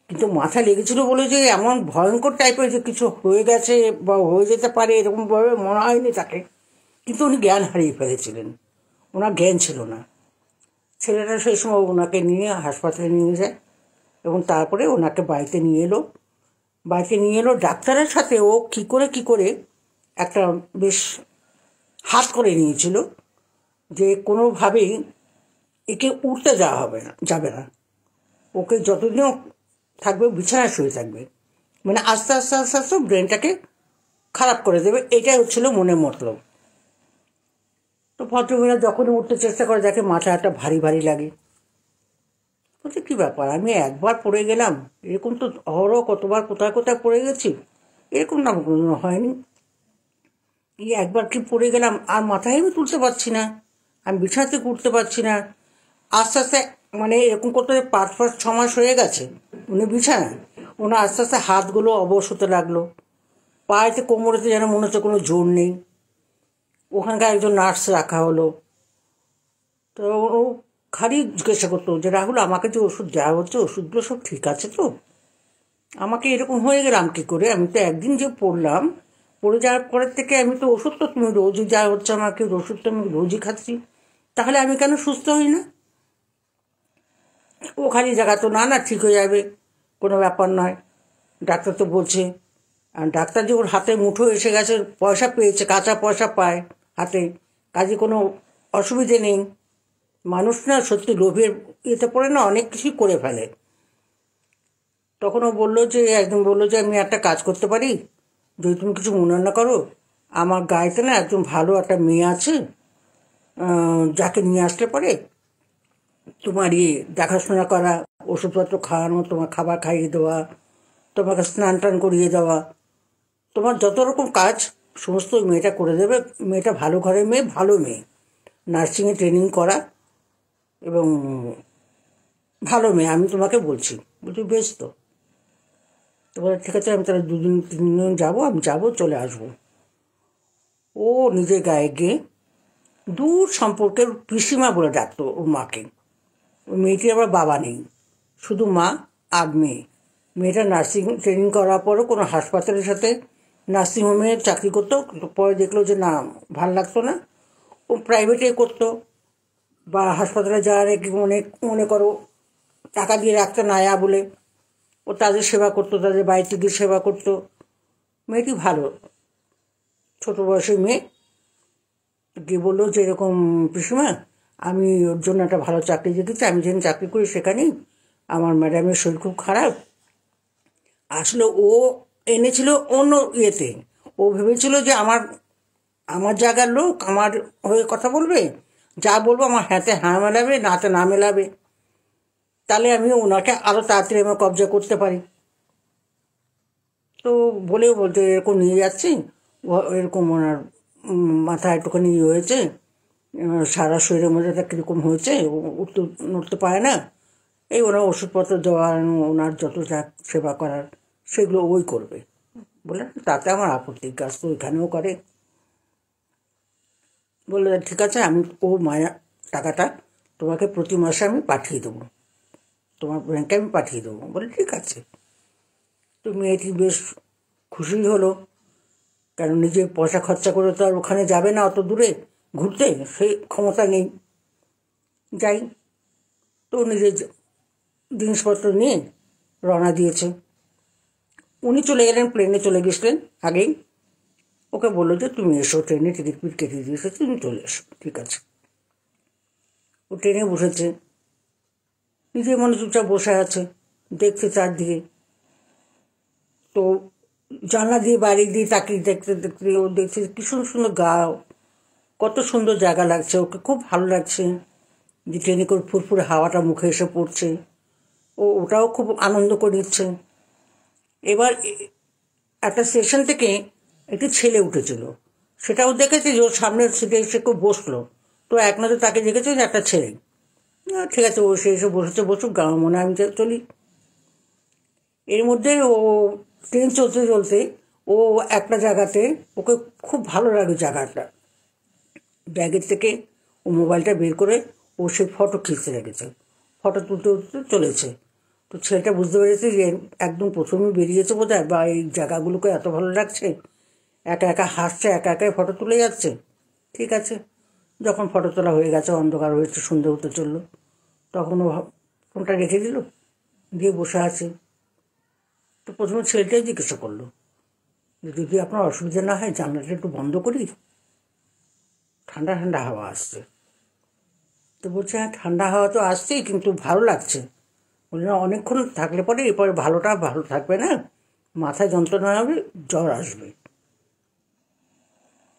কিন্তু মাথায় লেগেছিল বলে যে এমন ভয়ঙ্কর টাইপের যে কিছু হয়ে গেছে বা হয়ে যেতে পারে এরকমভাবে মনে হয়নি তাকে, কিন্তু উনি জ্ঞান হারিয়ে ফেলেছিলেন, ওনার জ্ঞান ছিল না। ছেলেটা সেই সময় ওনাকে নিয়ে হাসপাতালে নিয়ে যায় এবং তারপরে ওনাকে বাড়িতে নিয়ে এলো ডাক্তারের সাথে ও কী করে একটা বেশ হাত করে নিয়েছিল যে কোনোভাবেই একে উঠতে যাবে না, ওকে যতদিনও থাকবে বিছানায় শুয়ে থাকবে, মানে আস্তে আস্তে আস্তে আস্তে ব্রেনটাকে খারাপ করে দেবে, এটাই হচ্ছিল মনের মতলব। তো ভদ্রমহিলা যখনই উঠতে চেষ্টা করে দেখে মাথা একটা ভারী ভারী লাগে, বলছে কী ব্যাপার, আমি একবার পড়ে গেলাম, এরকম তো অহরহ কতবার কোথায় কোথায় পড়ে গেছি, এরকম না কোনো হয়নি, এই একবার কি পড়ে গেলাম আর মাথায় আমি তুলতে পারছি না, আমি বিছানা থেকে উঠতে পারছি না। আস্তে আস্তে মানে এরকম করতে 5-6 মাস হয়ে গেছে উনি বিছানায়, ওনার আস্তে আস্তে হাতগুলো অবশ হতে লাগলো, পায়েতে কোমরেতে যেন মনে হচ্ছে কোনো জোর নেই, ওখানকার একজন নার্স রাখা হলো। তো ও খালি জিজ্ঞাসা করতো যে রাহুল, আমাকে যে ওষুধ দেওয়া হচ্ছে ওষুধগুলো সব ঠিক আছে তো? আমাকে এরকম হয়ে গেলাম কী করে? আমি তো একদিন যে পড়লাম, পড়ে যাওয়ার পরের থেকে আমি তো ওষুধ তো তুমি রোজই যা হচ্ছে আমাকে ওষুধ তো আমি রোজই খাচ্ছি, তাহলে আমি কেন সুস্থ হই না? ও খালি জায়গা তো না না ঠিক হয়ে যাবে, কোনো ব্যাপার নয়, ডাক্তার তো বলছে। আর ডাক্তার যে ওর হাতে মুঠো এসে গেছে, পয়সা পেয়েছে, কাঁচা পয়সা পায় হাতে, কাজে কোনো অসুবিধে নেই। মানুষ না সত্যি লোভের ইয়েতে পড়ে না অনেক কিছুই করে ফেলে। তখন ও বললো যে, একদম বললো যে আমি একটা কাজ করতে পারি, যদি তুমি কিছু মনে না করো, আমার গাড়িতে না একজন ভালো একটা মেয়ে আছে, যাকে নিয়ে আসলে পরে তোমার দেখাশোনা করা, ওষুধপত্র খাওয়ানো, তোমার খাবার খাইয়ে দেওয়া, তোমাকে স্নান টান করিয়ে দেওয়া, তোমার যত রকম কাজ সমস্ত ওই মেয়েটা করে দেবে। মেয়েটা ভালো ঘরের মেয়ে, ভালো মেয়ে, নার্সিংয়ে ট্রেনিং করা এবং ভালো মেয়ে, আমি তোমাকে বলছি। বলছি বেশ তো। তো বলে ঠিক আছে, আমি তাহলে 2-3 দিন যাবো, আমি যাবো, চলে আসবো। ও নিজের গায়ে গিয়ে দূর সম্পর্কের পিসিমা বলে ডাকতো ওর মাকে। ওই মেয়েটির আবার বাবা নেই, শুধু মা আর মেয়ে। মেয়েটা নার্সিং ট্রেনিং করার পরও কোনো হাসপাতালের সাথে নার্সিংহোমে চাকরি করতো, পরে দেখলো যে না, ভাল লাগতো না, ও প্রাইভেটে করতো বা হাসপাতালে যাওয়ার মনে মনে করো টাকা দিয়ে রাখতে নায়া বলে ও তাদের সেবা করতো, তাদের বাড়িতে গিয়ে সেবা করতো। মেয়েটি ভালো, ছোটো বয়সী মেয়ে। গিয়ে বললো যে এরকম পিসিমা, আমি ওর জন্য একটা ভালো চাকরি দেখেছি, আমি যেখানে চাকরি করি সেখানেই আমার ম্যাডামের শরীর খুব খারাপ। আসলে ও এনেছিল অন্য ইয়েতে, ও ভেবেছিল যে আমার আমার জায়গার লোক আমার হয়ে কথা বলবে, যা বলবো আমার হাতে হ্যাঁ মেলাবে, নাতে না মেলাবে, তাহলে আমি ওনাকে আরও তাড়াতাড়ি আমার কবজা করতে পারি। তো বলেও বলতে এরকম নিয়ে যাচ্ছি, এরকম ওনার মাথায় একটুখানি হয়েছে, সারা শরীরের মধ্যে একটা কীরকম হয়েছে, উঠতে নড়তে পারে না, এই ওনার ওষুধপত্র দেওয়া, ওনার যত যা সেবা করার সেগুলো ওই করবে। বললেন তাতে আমার আপত্তি, কাজ তো এখানেও করে। বললে ঠিক আছে, আমি ও মায়া টাকাটা তোমাকে প্রতি মাসে আমি পাঠিয়ে দেবো, তোমার ব্যাংকে আমি পাঠিয়ে দেবো। বলে ঠিক আছে। তো মেয়েটি বেশ খুশি হলো, কারণ নিজে পয়সা খরচা করে তো আর ওখানে যাবে না অত দূরে ঘুরতে, সেই ক্ষমতা নেই। যাই, তো নিজের জিনিসপত্র নিয়ে রওনা দিয়েছে। উনি চলে গেলেন, প্লেনে চলে গেছিলেন আগেই। ওকে বললো যে তুমি এসো, ট্রেনে টিকিট ফিট কেটে দিয়েছো, তুমি চলে এসো। ঠিক আছে। ও ট্রেনে বসেছে, নিজের মনে চুপচাপ বসে আছে, দেখছে চারদিকে। তো জানলা দিয়ে বাইরে দিয়ে তাকিয়ে দেখতে দেখতে ও দেখছে কি সুন্দর সুন্দর গাও, কত সুন্দর জায়গা লাগছে, ওকে খুব ভালো লাগছে যে ট্রেনে করে ফুরফুরে হাওয়াটা মুখে এসে পড়ছে, ও ওটাও খুব আনন্দ করে নিচ্ছে। এবার একটা স্টেশন থেকে একটি ছেলে উঠেছিল, সেটাও দেখেছে যে ওর সামনের সিটে এসে কেউ বসলো। তো এক নজর তাকে দেখেছে যে একটা ছেলে, ঠিক আছে ও সে এসে বসেছে, বসুক, আমার মনে হয় আমি চলি। এর মধ্যে ও ট্রেন চলতে চলতে ও একটা জায়গাতে, ওকে খুব ভালো লাগে জায়গাটা, ব্যাগের থেকে ও মোবাইলটা বের করে ও সেই ফটো খিঁচতে রেখেছে, ফটো তুলতে তুলতে চলেছে। তো ছেলেটা বুঝতে পেরেছে যে একদম প্রথমেই বেরিয়েছে বোধ হয়, বা এই জায়গাগুলোকে এত ভালো লাগছে, একা একা হাসছে, একা একাই ফটো তুলে যাচ্ছে। ঠিক আছে, যখন ফটো তোলা হয়ে গেছে, অন্ধকার হয়েছে, সন্ধে হতে চললো, তখন ও ফোনটা রেখে দিল, দিয়ে বসে আছে। তো প্রথমে ছেলেটাই জিজ্ঞাসা করলো যে যদি আপনার অসুবিধা না হয় জানলাটা একটু বন্ধ করি, ঠান্ডা ঠান্ডা হাওয়া আসছে। তো বলছে হ্যাঁ ঠান্ডা হাওয়া তো আসছেই, কিন্তু ভালো লাগছে। বলছে না, অনেকক্ষণ থাকলে পরে এরপরে ভালো থাকবে না, মাথায় যন্ত্রণা হবে, জ্বর আসবে।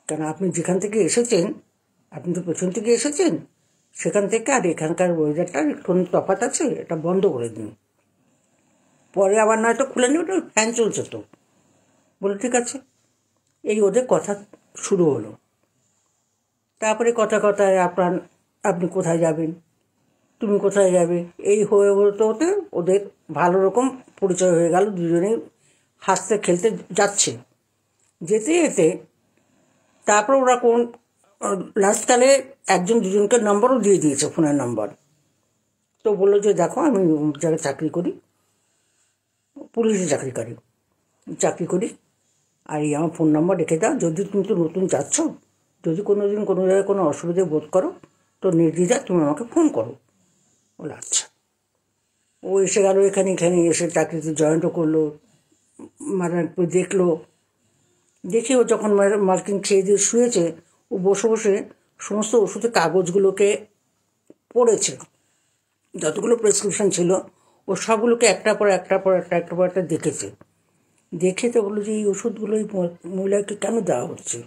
কারণ আপনি যেখান থেকে এসেছেন, আপনি তো পেছন থেকে এসেছেন, সেখান থেকে আর এখানকার ওয়েদারটা একটু তফাৎ আছে, এটা বন্ধ করে দিন, পরে আবার নয়তো খুলে নেবে, ফ্যান চলছে তো। বলে ঠিক আছে। এই ওদের কথা শুরু হলো। তারপরে কথায় আপনি কোথায় যাবেন, তুমি কোথায় যাবে, এই হয়ে হতে হতে ওদের ভালো রকম পরিচয় হয়ে গেল, দুজনেই হাসতে খেলতে যাচ্ছে। যেতে যেতে তারপর ওরা লাস্টকালে একজন দুজনকে নম্বরও দিয়ে দিয়েছে, ফোনের নম্বর। তো বললো যে দেখো আমি জায়গায় চাকরি করি, পুলিশে চাকরি করি, আর এই আমার ফোন নাম্বার রেখে দাও, যদি তুমি তো নতুন যাচ্ছ, যদি কোনো দিন কোনো জায়গায় কোনো অসুবিধে বোধ করো তো নির্দ্বিধায় তুমি আমাকে ফোন করো। বলে আচ্ছা। ও এসে গেল এখানে এসে চাকরিতে জয়েন্টও করলো, মানে দেখলো। দেখে ও যখন মার্কিন খেয়ে দিয়ে শুয়েছে, ও বসে বসে সমস্ত ওষুধের কাগজগুলোকে পড়েছে, যতগুলো প্রেসক্রিপশন ছিল ও সবগুলোকে একটার পর একটা দেখেছে। দেখে তো বললো যে এই ওষুধগুলো এই মহিলাকে কেন দেওয়া হচ্ছে,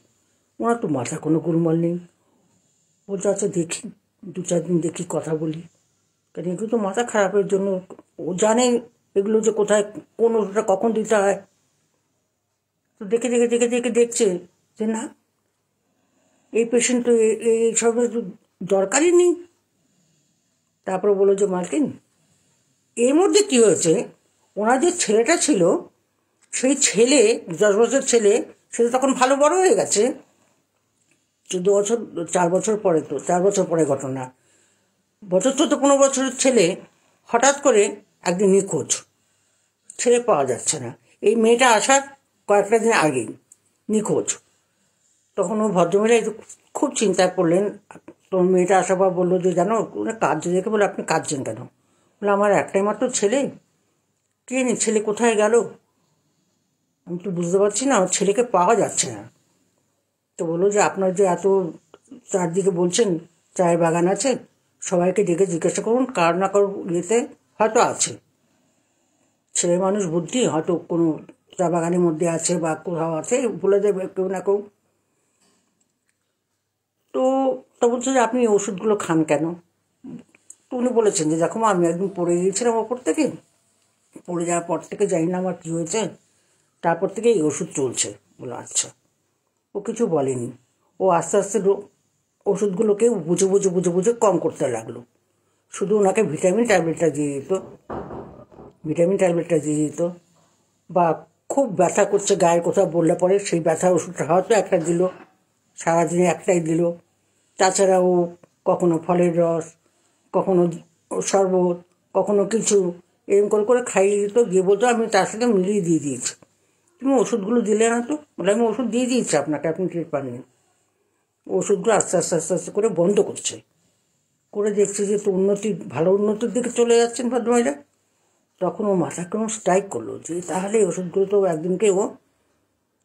ওনার তো মাথা কোনো গোলমাল নেই। বলছে আচ্ছা দেখি, 2-4 দিন দেখি, কথা বলি, কারণ এগুলো তো মাথা খারাপের জন্য। ও জানে এগুলো যে কোথায় কোন ওষুধটা কখন দিতে হয়। তো দেখছে যে না, এই পেশেন্ট তো এইসবের তো দরকারই নেই। তারপরে বললো যে মার্কিন, এর মধ্যে কী হয়েছে, ওনার যে ছেলেটা ছিল, সেই ছেলে 10 বছর ছেলে, সেটা তখন ভালো বড় হয়ে গেছে। 14 বছর, 4 বছর পরে, তো 4 বছর পরে ঘটনা। 14-15 বছরের ছেলে হঠাৎ করে একদিন নিখোঁজ, ছেলে পাওয়া যাচ্ছে না। এই মেয়েটা আসার কয়েকটা দিন আগেই নিখোঁজ। তখন ও ভদ্রমহিলা একটু খুব চিন্তায় পড়লেন। তো মেয়েটা আসার পর বললো যে জানো, কাঁদছে দেখে বলে আপনি কাঁদছেন কেন? বলে আমার একটাই মাত্র ছেলে, কে জানি ছেলে কোথায় গেল, আমি তো বুঝতে পারছি না, আমার ছেলেকে পাওয়া যাচ্ছে না। তো বললো যে আপনার যে এত চারদিকে বলছেন চায়ের বাগান আছে, সবাইকে ডেকে জিজ্ঞাসা করুন, কার না কারোর ইয়েতে হয়তো আছে, ছেলে মানুষ বুদ্ধি, হয়তো কোনো চা বাগানের মধ্যে আছে বা কোথাও আছে, বলে দেবে কেউ না কেউ। তো বলছে যে আপনি ওষুধগুলো খান কেন? তো উনি বলেছেন যে দেখো আমি একদিন পড়ে গিয়েছিলাম ওপর থেকে, পড়ে যাওয়ার পর থেকে জানি না আমার কী হয়েছে, তারপর থেকে এই ওষুধ চলছে। বলো আচ্ছা। ও কিছু বলেনি, ও আস্তে আস্তে ওষুধগুলোকে বুঝে কম করতে লাগলো। শুধু ওনাকে ভিটামিন ট্যাবলেটটা দিয়ে দিত, বা খুব ব্যথা করছে গায়ের কোথাও বললে পরে সেই ব্যথার ওষুধটা হয়তো একটা দিল, সারাদিনে একটাই দিল। তাছাড়া ও কখনো ফলের রস, কখনো শরবত, কখনো কিছু এরকম করে খাইয়ে দিত, দিয়ে বলতো আমি তার সাথে মিলিয়ে দিয়ে দিয়েছি, তুমি ওষুধগুলো দিলে না তো। বলে আমি ওষুধ দিয়ে দিয়েছি আপনাকে, আপনি টের পাননি। ওষুধগুলো আস্তে করে বন্ধ করে দেখছে যে তো ভালো উন্নতির দিকে চলে যাচ্ছেন ভদ্রমহিলা। তখন ও মাথা কোনো স্ট্রাইক করলো যে তাহলে ওষুধগুলো তো একদিনকে ও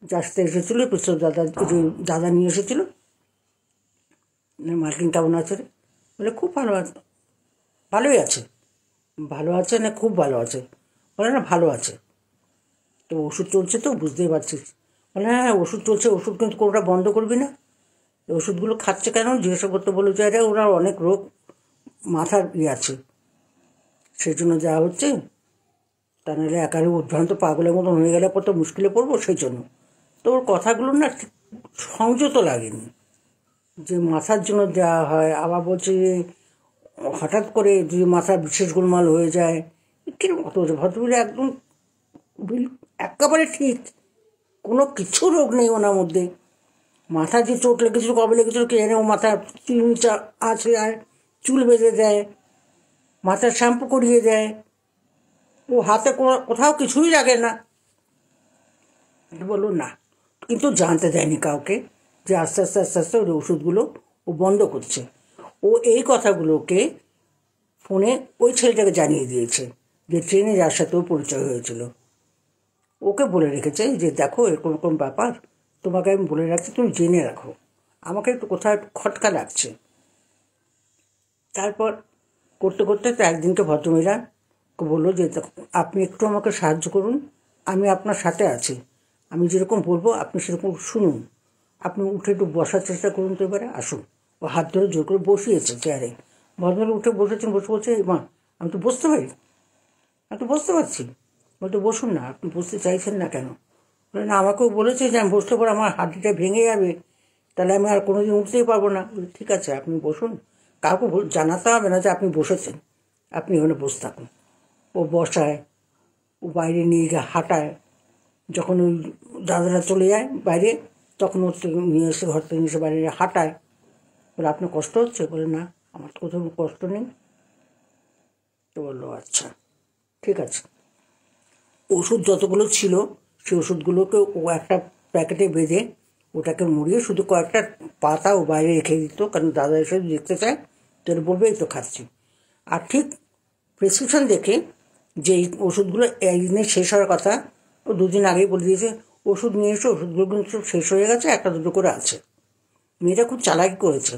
যার সাথে এসেছিলো, পিস্তল দাদা নিয়ে এসেছিলো, মার্কিন কেমন আছে? বলে খুব ভালোই আছে। ভালো আছে না খুব ভালো আছে? বলে না ভালো আছে। তো ওষুধ চলছে তো বুঝতেই পারছিস। বলে হ্যাঁ ওষুধ চলছে, ওষুধ কিন্তু কোনোটা বন্ধ করবি না। ওষুধগুলো খাচ্ছে কেন জিজ্ঞাসা করতে বলো, যে এটা ওরা অনেক রোগ মাথার আছে, সেই জন্য যাওয়া হচ্ছে, তা নাহলে একারে উদ্ভ্রান্ত পাগলের মতন হয়ে গেলে পর তো মুশকিলে পড়বো, সেই জন্য। তো ওর কথাগুলো না ঠিক সংযত লাগেনি, যে মাথার জন্য দেওয়া হয়। আবার বলছে যে হঠাৎ করে যদি মাথার বিশেষ গোলমাল হয়ে যায়, কিরকম কত হচ্ছে ভদ্রমহিলা একদম একেবারে ঠিক, কোনো কিছু রোগ নেই ওনার মধ্যে। মাথা যে চোট লেগেছিল, কবে লেগেছিল কে জানে, ও মাথার চুল আছে আর চুল বেঁধে দেয়, মাথার শ্যাম্পু করিয়ে দেয়, ও হাতে কোথাও কিছুই লাগে না। বললো না, কিন্তু জানতে দেয়নি কাউকে যে আস্তে আস্তে ওই ওষুধগুলো ও বন্ধ করছে। ও এই কথাগুলোকে ফোনে ওই ছেলেটাকে জানিয়ে দিয়েছে, যে ট্রেনে যার সাথেও পরিচয় হয়েছিল। ওকে বলে রেখেছে যে দেখো এরকম ব্যাপার, তোমাকে আমি বলে রাখছি, তুমি জেনে রাখো, আমাকে একটু কোথায় খটকা লাগছে। তারপর করতে তো একদিনকে ভদ্রমহিলা বললো যে আপনি একটু আমাকে সাহায্য করুন, আমি আপনার সাথে আছি, আমি যেরকম বলবো আপনি সেরকম শুনুন, আপনি উঠে একটু বসার চেষ্টা করুন, তো এবারে আসুন। ও হাত ধরে জোর করে বসিয়েছে চেয়ারে। ভদ্রমহিলা উঠে বসে মা আমি তো বসতে পারি, আমি তো বসতে পারছি। বলতে বসুন না, আপনি বসতে চাইছেন না কেন? বলে না আমাকেও বলেছে যে আমি বসতে পারবো আমার হাঁটুটা ভেঙে যাবে, তাহলে আমি আর কোনোদিন উঠতেই পারবো না। ঠিক আছে আপনি বসুন, কাউকে জানাতে হবে না যে আপনি বসেছেন, আপনি ওখানে বসে থাকুন। ও বসায়, ও বাইরে নিয়ে গিয়ে হাঁটায়, যখন ওই দাদারা চলে যায় বাইরে তখন ওর নিয়ে এসে ঘর থেকে নিয়ে এসে বাইরে হাঁটায়, বলে আপনার কষ্ট হচ্ছে? বলে না, আমার তো কোথাও কষ্ট নেই। তো বললো আচ্ছা ঠিক আছে। ওষুধ যতগুলো ছিল সেই ওষুধগুলোকে ও একটা প্যাকেটে বেঁধে ওটাকে মুড়িয়ে শুধু কয়েকটা পাতা ও বাইরে রেখে দিত, কারণ দাদা এসে দেখতে চায়, তোর বলবে এই তো খাচ্ছি। আর ঠিক প্রেসক্রিপশন দেখে যে এই ওষুধগুলো একদিনে শেষ হওয়ার কথা, ও 2 দিন আগেই বলে দিয়েছে ওষুধ নিয়ে এসে, ওষুধগুলো কিন্তু সব শেষ হয়ে গেছে, একটা দুটো করে আছে। মেয়েটা খুব চালাকি করেছে।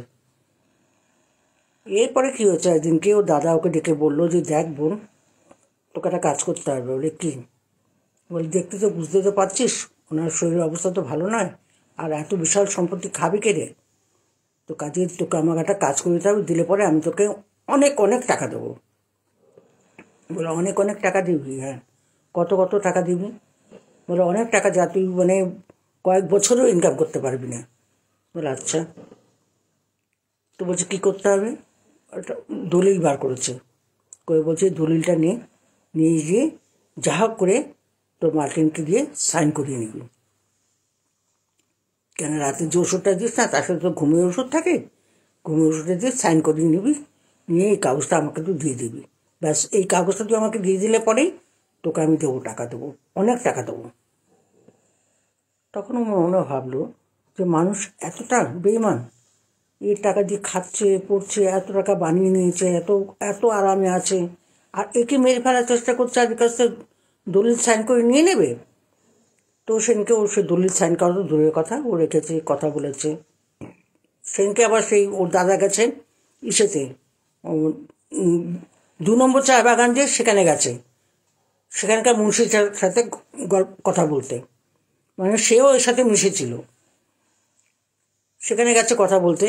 এরপরে কী হয়েছে, একদিনকে ও দাদা ওকে ডেকে বললো যে দেখ বোন, তোকে একটা কাজ করতে হবে। বলে কি? বলে দেখতে তো বুঝতে তো পারছিস ওনার শরীরের অবস্থা তো ভালো নয়, আর এত বিশাল সম্পত্তি খাবি কে রে? তো কাজে তোকে আমাকে একটা কাজ করে দিতে হবে, দিলে পরে আমি তোকে অনেক অনেক টাকা দেবো। বলে অনেক অনেক টাকা দিবি? হ্যাঁ। কত কত টাকা দিবি? বলে অনেক টাকা, যা তুই মানে কয়েক বছরও ইনকাম করতে পারবি না। বলে আচ্ছা। তো বলছে কী করতে হবে? একটা দলিল বার করেছে, করে বলছে দলিলটা নিয়ে গিয়ে যা হোক করে তোর মার্কিনকে দিয়ে সাইন করিয়ে নিবি। কেন রাতে যে ওষুধটা দিস না, তার সাথে তো ঘুমের ওষুধ থাকে, ঘুমের ওষুধটা দিয়ে সাইন করিয়ে নিবি, নিয়ে এই কাগজটা আমাকে তুই দিয়ে দিবি। ব্যাস, এই কাগজটা তুই আমাকে দিয়ে দিলে পরেই তোকে আমি দেবো, টাকা দেবো, অনেক টাকা দেবো। তখন ও মনে ভাবলো যে মানুষ এতটা বেইমান, এর টাকা দিয়ে খাচ্ছে পড়ছে, এত টাকা বানিয়ে নিয়েছে, এত এত আরামে আছে, আর একে মেরে ফেলার চেষ্টা করছে, আজকের কাছে দলিল সাইন করে নিয়ে নেবে। তো সেদিনকে ও সে দলিল সাইন করা তো দূরের কথা, ও রেখেছে, কথা বলেছে। সেদিনকে আবার সেই ওর দাদা গেছে ইসেতে, 2 নম্বর চা বাগান, যে সেখানে গেছে, সেখানকার মুন্সির সাথে কথা বলতে, মানে সেও এর সাথে মিশেছিল, সেখানে গেছে কথা বলতে।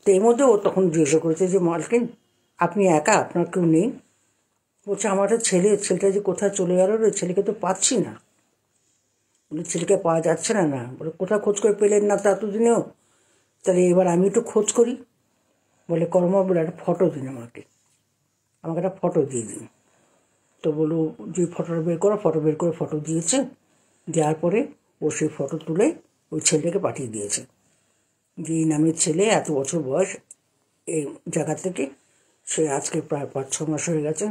তো এর মধ্যে ও তখন জিজ্ঞাসা করেছে যে মালকিন আপনি একা, আপনার কেউ নেই? বলছে আমার একটা ছেলেটা যে কোথায় চলে গেল রে, ছেলেকে তো পাচ্ছি না। বলে ছেলেকে পাওয়া যাচ্ছে না? না। বলে কোথাও খোঁজ করে পেলেন না তো এতদিনেও? তাহলে এবার আমি একটু খোঁজ করি। বলে কর্মা, বলে একটা ফটো দিন আমাকে একটা ফটো দিয়ে দিন। তো বলো যে ফটোটা বের করো, ফটো বের করে ফটো দিয়েছে, দেওয়ার পরে ও সেই ফটো তুলে ওই ছেলেটাকে পাঠিয়ে দিয়েছে যে এই নামের ছেলে, এত বছর বয়স, এই জায়গা থেকে, সে আজকে প্রায় 5-6 মাস হয়ে গেছে।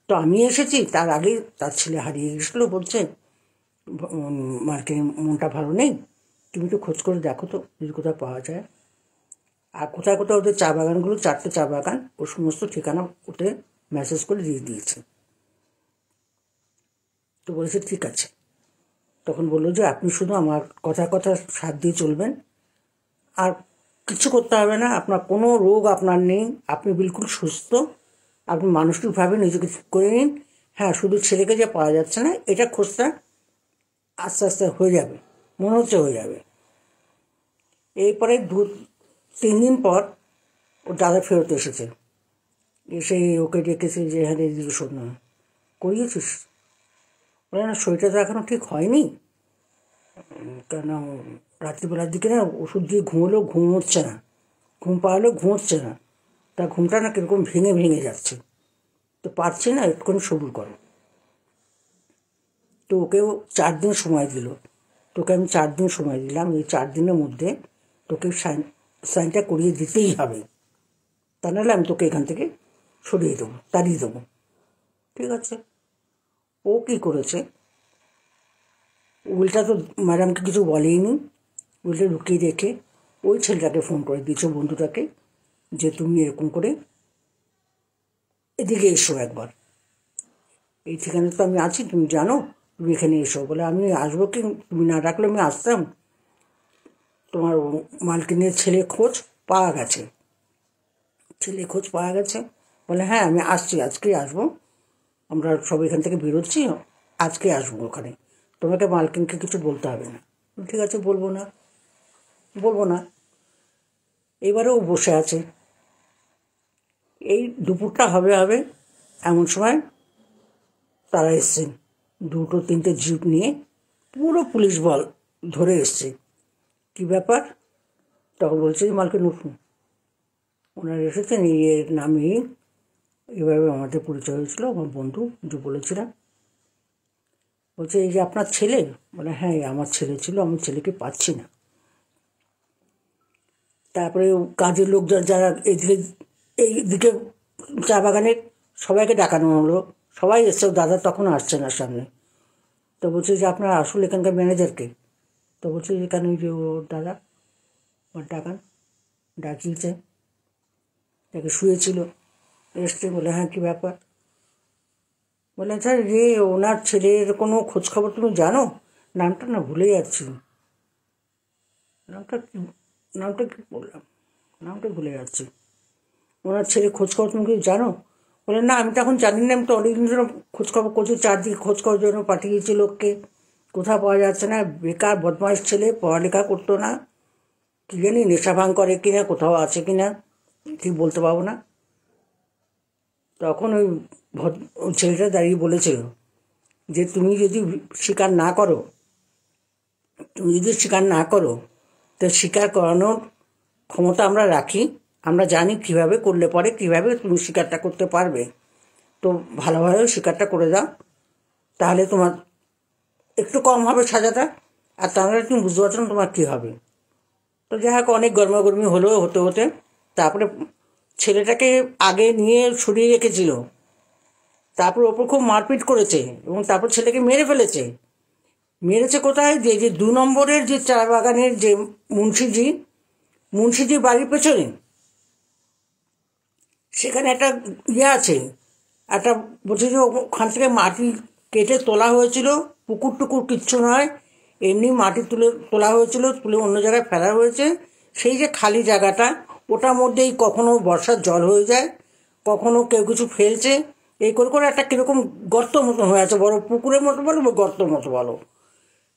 তো আমি এসেছি, তার আগেই তার ছেলে হারিয়ে গেছিলো, বলছে মার্কিনের মনটা ভালো নেই, তুমি তো খোঁজ করে দেখো তো যদি কোথাও পাওয়া যায়। আর কোথায় কোথাও ওদের চা বাগানগুলো, 4টে চা বাগান, ও সমস্ত ঠিকানা ওতে মেসেজ করে দিয়ে দিয়েছে। তো বলেছে ঠিক আছে। তখন বললো যে আপনি শুধু আমার কথা কথা সাথ দিয়ে চলবেন, আর কিছু করতে হবে না, আপনার কোনো রোগ আপনার নেই, আপনি বিলকুল সুস্থ, আপনি মানসিকভাবে নিজেকে ঠিক করে নিন। হ্যাঁ, শুধু ছেলেকে যে পাওয়া যাচ্ছে না, এটা খোঁজটা আস্তে আস্তে হয়ে যাবে, মনে হচ্ছে হয়ে যাবে। এরপরে 2-3 দিন পর ওর দাদা ফেরত এসেছে, এসে ওকে ডেকেছে যে হ্যাঁ দিদি শোন না, করিয়েছিস? বলে না, শরীরটা তো এখনও ঠিক হয়নি, কেন রাত্রিবেলার দিকে না ওষুধ দিয়ে ঘুমোলেও ঘুম হচ্ছে না, ঘুম পাড়ালেও ঘুম হচ্ছে না, তার ঘুমটা না কীরকম ভেঙে ভেঙে যাচ্ছে, তো পারছি না, একটুখানি সবুর করো। তো ওকেও 4 দিন সময় দিল। তোকে আমি 4 দিন সময় দিলাম, এই 4 দিনের মধ্যে তোকে সাইনটা করিয়ে দিতেই হবে, তা নাহলে আমি তোকে এখান থেকে সরিয়ে দেবো, তাড়িয়ে দেবো। ঠিক আছে। ও কী করেছে, উল্টা তো ম্যাডামকে কিছু বলেইনি, উল্টে লুকিয়ে রেখে ওই ছেলেটাকে ফোন করে দিয়েছে, বন্ধুটাকে, যে তুমি এরকম করে এদিকে এসো একবার, এই ঠিকানা তো আমি আছি, তুমি জানো, তুমি এখানে এসো। বলে আমি আসবো কি, তুমি না ডাকলে আমি আসতাম, তোমার মালকিনের ছেলে খোঁজ পাওয়া গেছে, ছেলে খোঁজ পাওয়া গেছে। বলে হ্যাঁ আমি আসছি, আজকেই আসবো, আমরা সব এখান থেকে বেরোচ্ছি, আজকে আসবো ওখানে, তোমাকে মালকিনকে কিছু বলতে হবে না। ঠিক আছে, বলবো না। এবারেও বসে আছে, এই দুপুরটা হবে এমন সময় তারা এসছেন, 2-3টে জিপ নিয়ে, পুরো পুলিশ বল ধরে এসছে। কী ব্যাপার? তখন বলছে যে মালকিন উঠুন, ওনারা এসেছেন, এর নামেই এভাবে আমাদের পরিচয় হয়েছিল, আমার বন্ধু যে বলেছিলাম। বলছে এই যে আপনার ছেলে? বলে হ্যাঁ আমার ছেলে ছিল, আমার ছেলেকে পাচ্ছি না। তারপরে কাজের লোক যারা এদিকে এইদিকে চা বাগানের সবাইকে ডাকানো হলো, সবাই এসছে, দাদা তখন আসছে না সামনে। তো বলছে যে আপনার আসল এখানকার ম্যানেজারকে? তো বলছে এখানে যে ও দাদা, ওর ডাকান, ডাকিয়েছে, তাকে শুয়েছিল, এসছে। বলে হ্যাঁ কী ব্যাপার? বললেন স্যার রে ওনার ছেলের কোনো খোঁজখবর তুমি জানো? নামটা না ভুলে যাচ্ছি, নামটা কি, নামটা কি বললাম, নামটা ভুলে যাচ্ছি। ওনার ছেলে খোঁজখবর তুমি কিছু জানো? বলে না আমি তো এখন জানি না, আমি তো অনেকদিন ধরে খোঁজখবর করছি, চারদিকে খোঁজখবর জন্য পাঠিয়েছি লোককে, কোথাও পাওয়া যাচ্ছে না। বেকার বদমাইশ ছেলে, পড়ালেখা করতো না, কী জানি নেশা ভাঙ করে কিনা, কোথাও আছে কিনা ঠিক বলতে পারবো না। তখন ওই ছেলেটা দাঁড়িয়ে বলেছিল যে তুমি যদি স্বীকার না করো, তো স্বীকার করানোর ক্ষমতা আমরা রাখি, আমরা জানি কিভাবে করলে পরে কিভাবে তুমি স্বীকারটা করতে পারবে। তো ভালোভাবে স্বীকারটা করে দাও, তাহলে তোমার একটু কম হবে সাজাটা, আর তাহলে তুমি বুঝতে পারছো না তোমার কী হবে। তো যাই হোক অনেক গরমাগরমি হলো, হতে হতে তারপরে ছেলেটাকে আগে নিয়ে সরিয়ে রেখেছিল, তারপর ওপর খুব মারপিট করেছে এবং তারপর ছেলেকে মেরে ফেলেছে। মেরেছে কোথায়? যে 2 নম্বরের যে চা বাগানের যে মুন্সিজি বাড়ির পেছনে, সেখানে একটা ইয়ে আছে, একটা বলছে যে ওখান থেকে মাটি কেটে তোলা হয়েছিল, পুকুর টুকুর কিচ্ছু নয়, এমনি মাটি তোলা হয়েছিল, তুলে অন্য জায়গায় ফেলা হয়েছে। সেই যে খালি জায়গাটা, ওটার মধ্যেই কখনো বর্ষার জল হয়ে যায়, কখনো কেউ কিছু ফেলছে, এই করে করে একটা কীরকম গর্ত মতো হয়ে আছে, বড় পুকুরের মতো বলো বা গর্তর মতো বলো,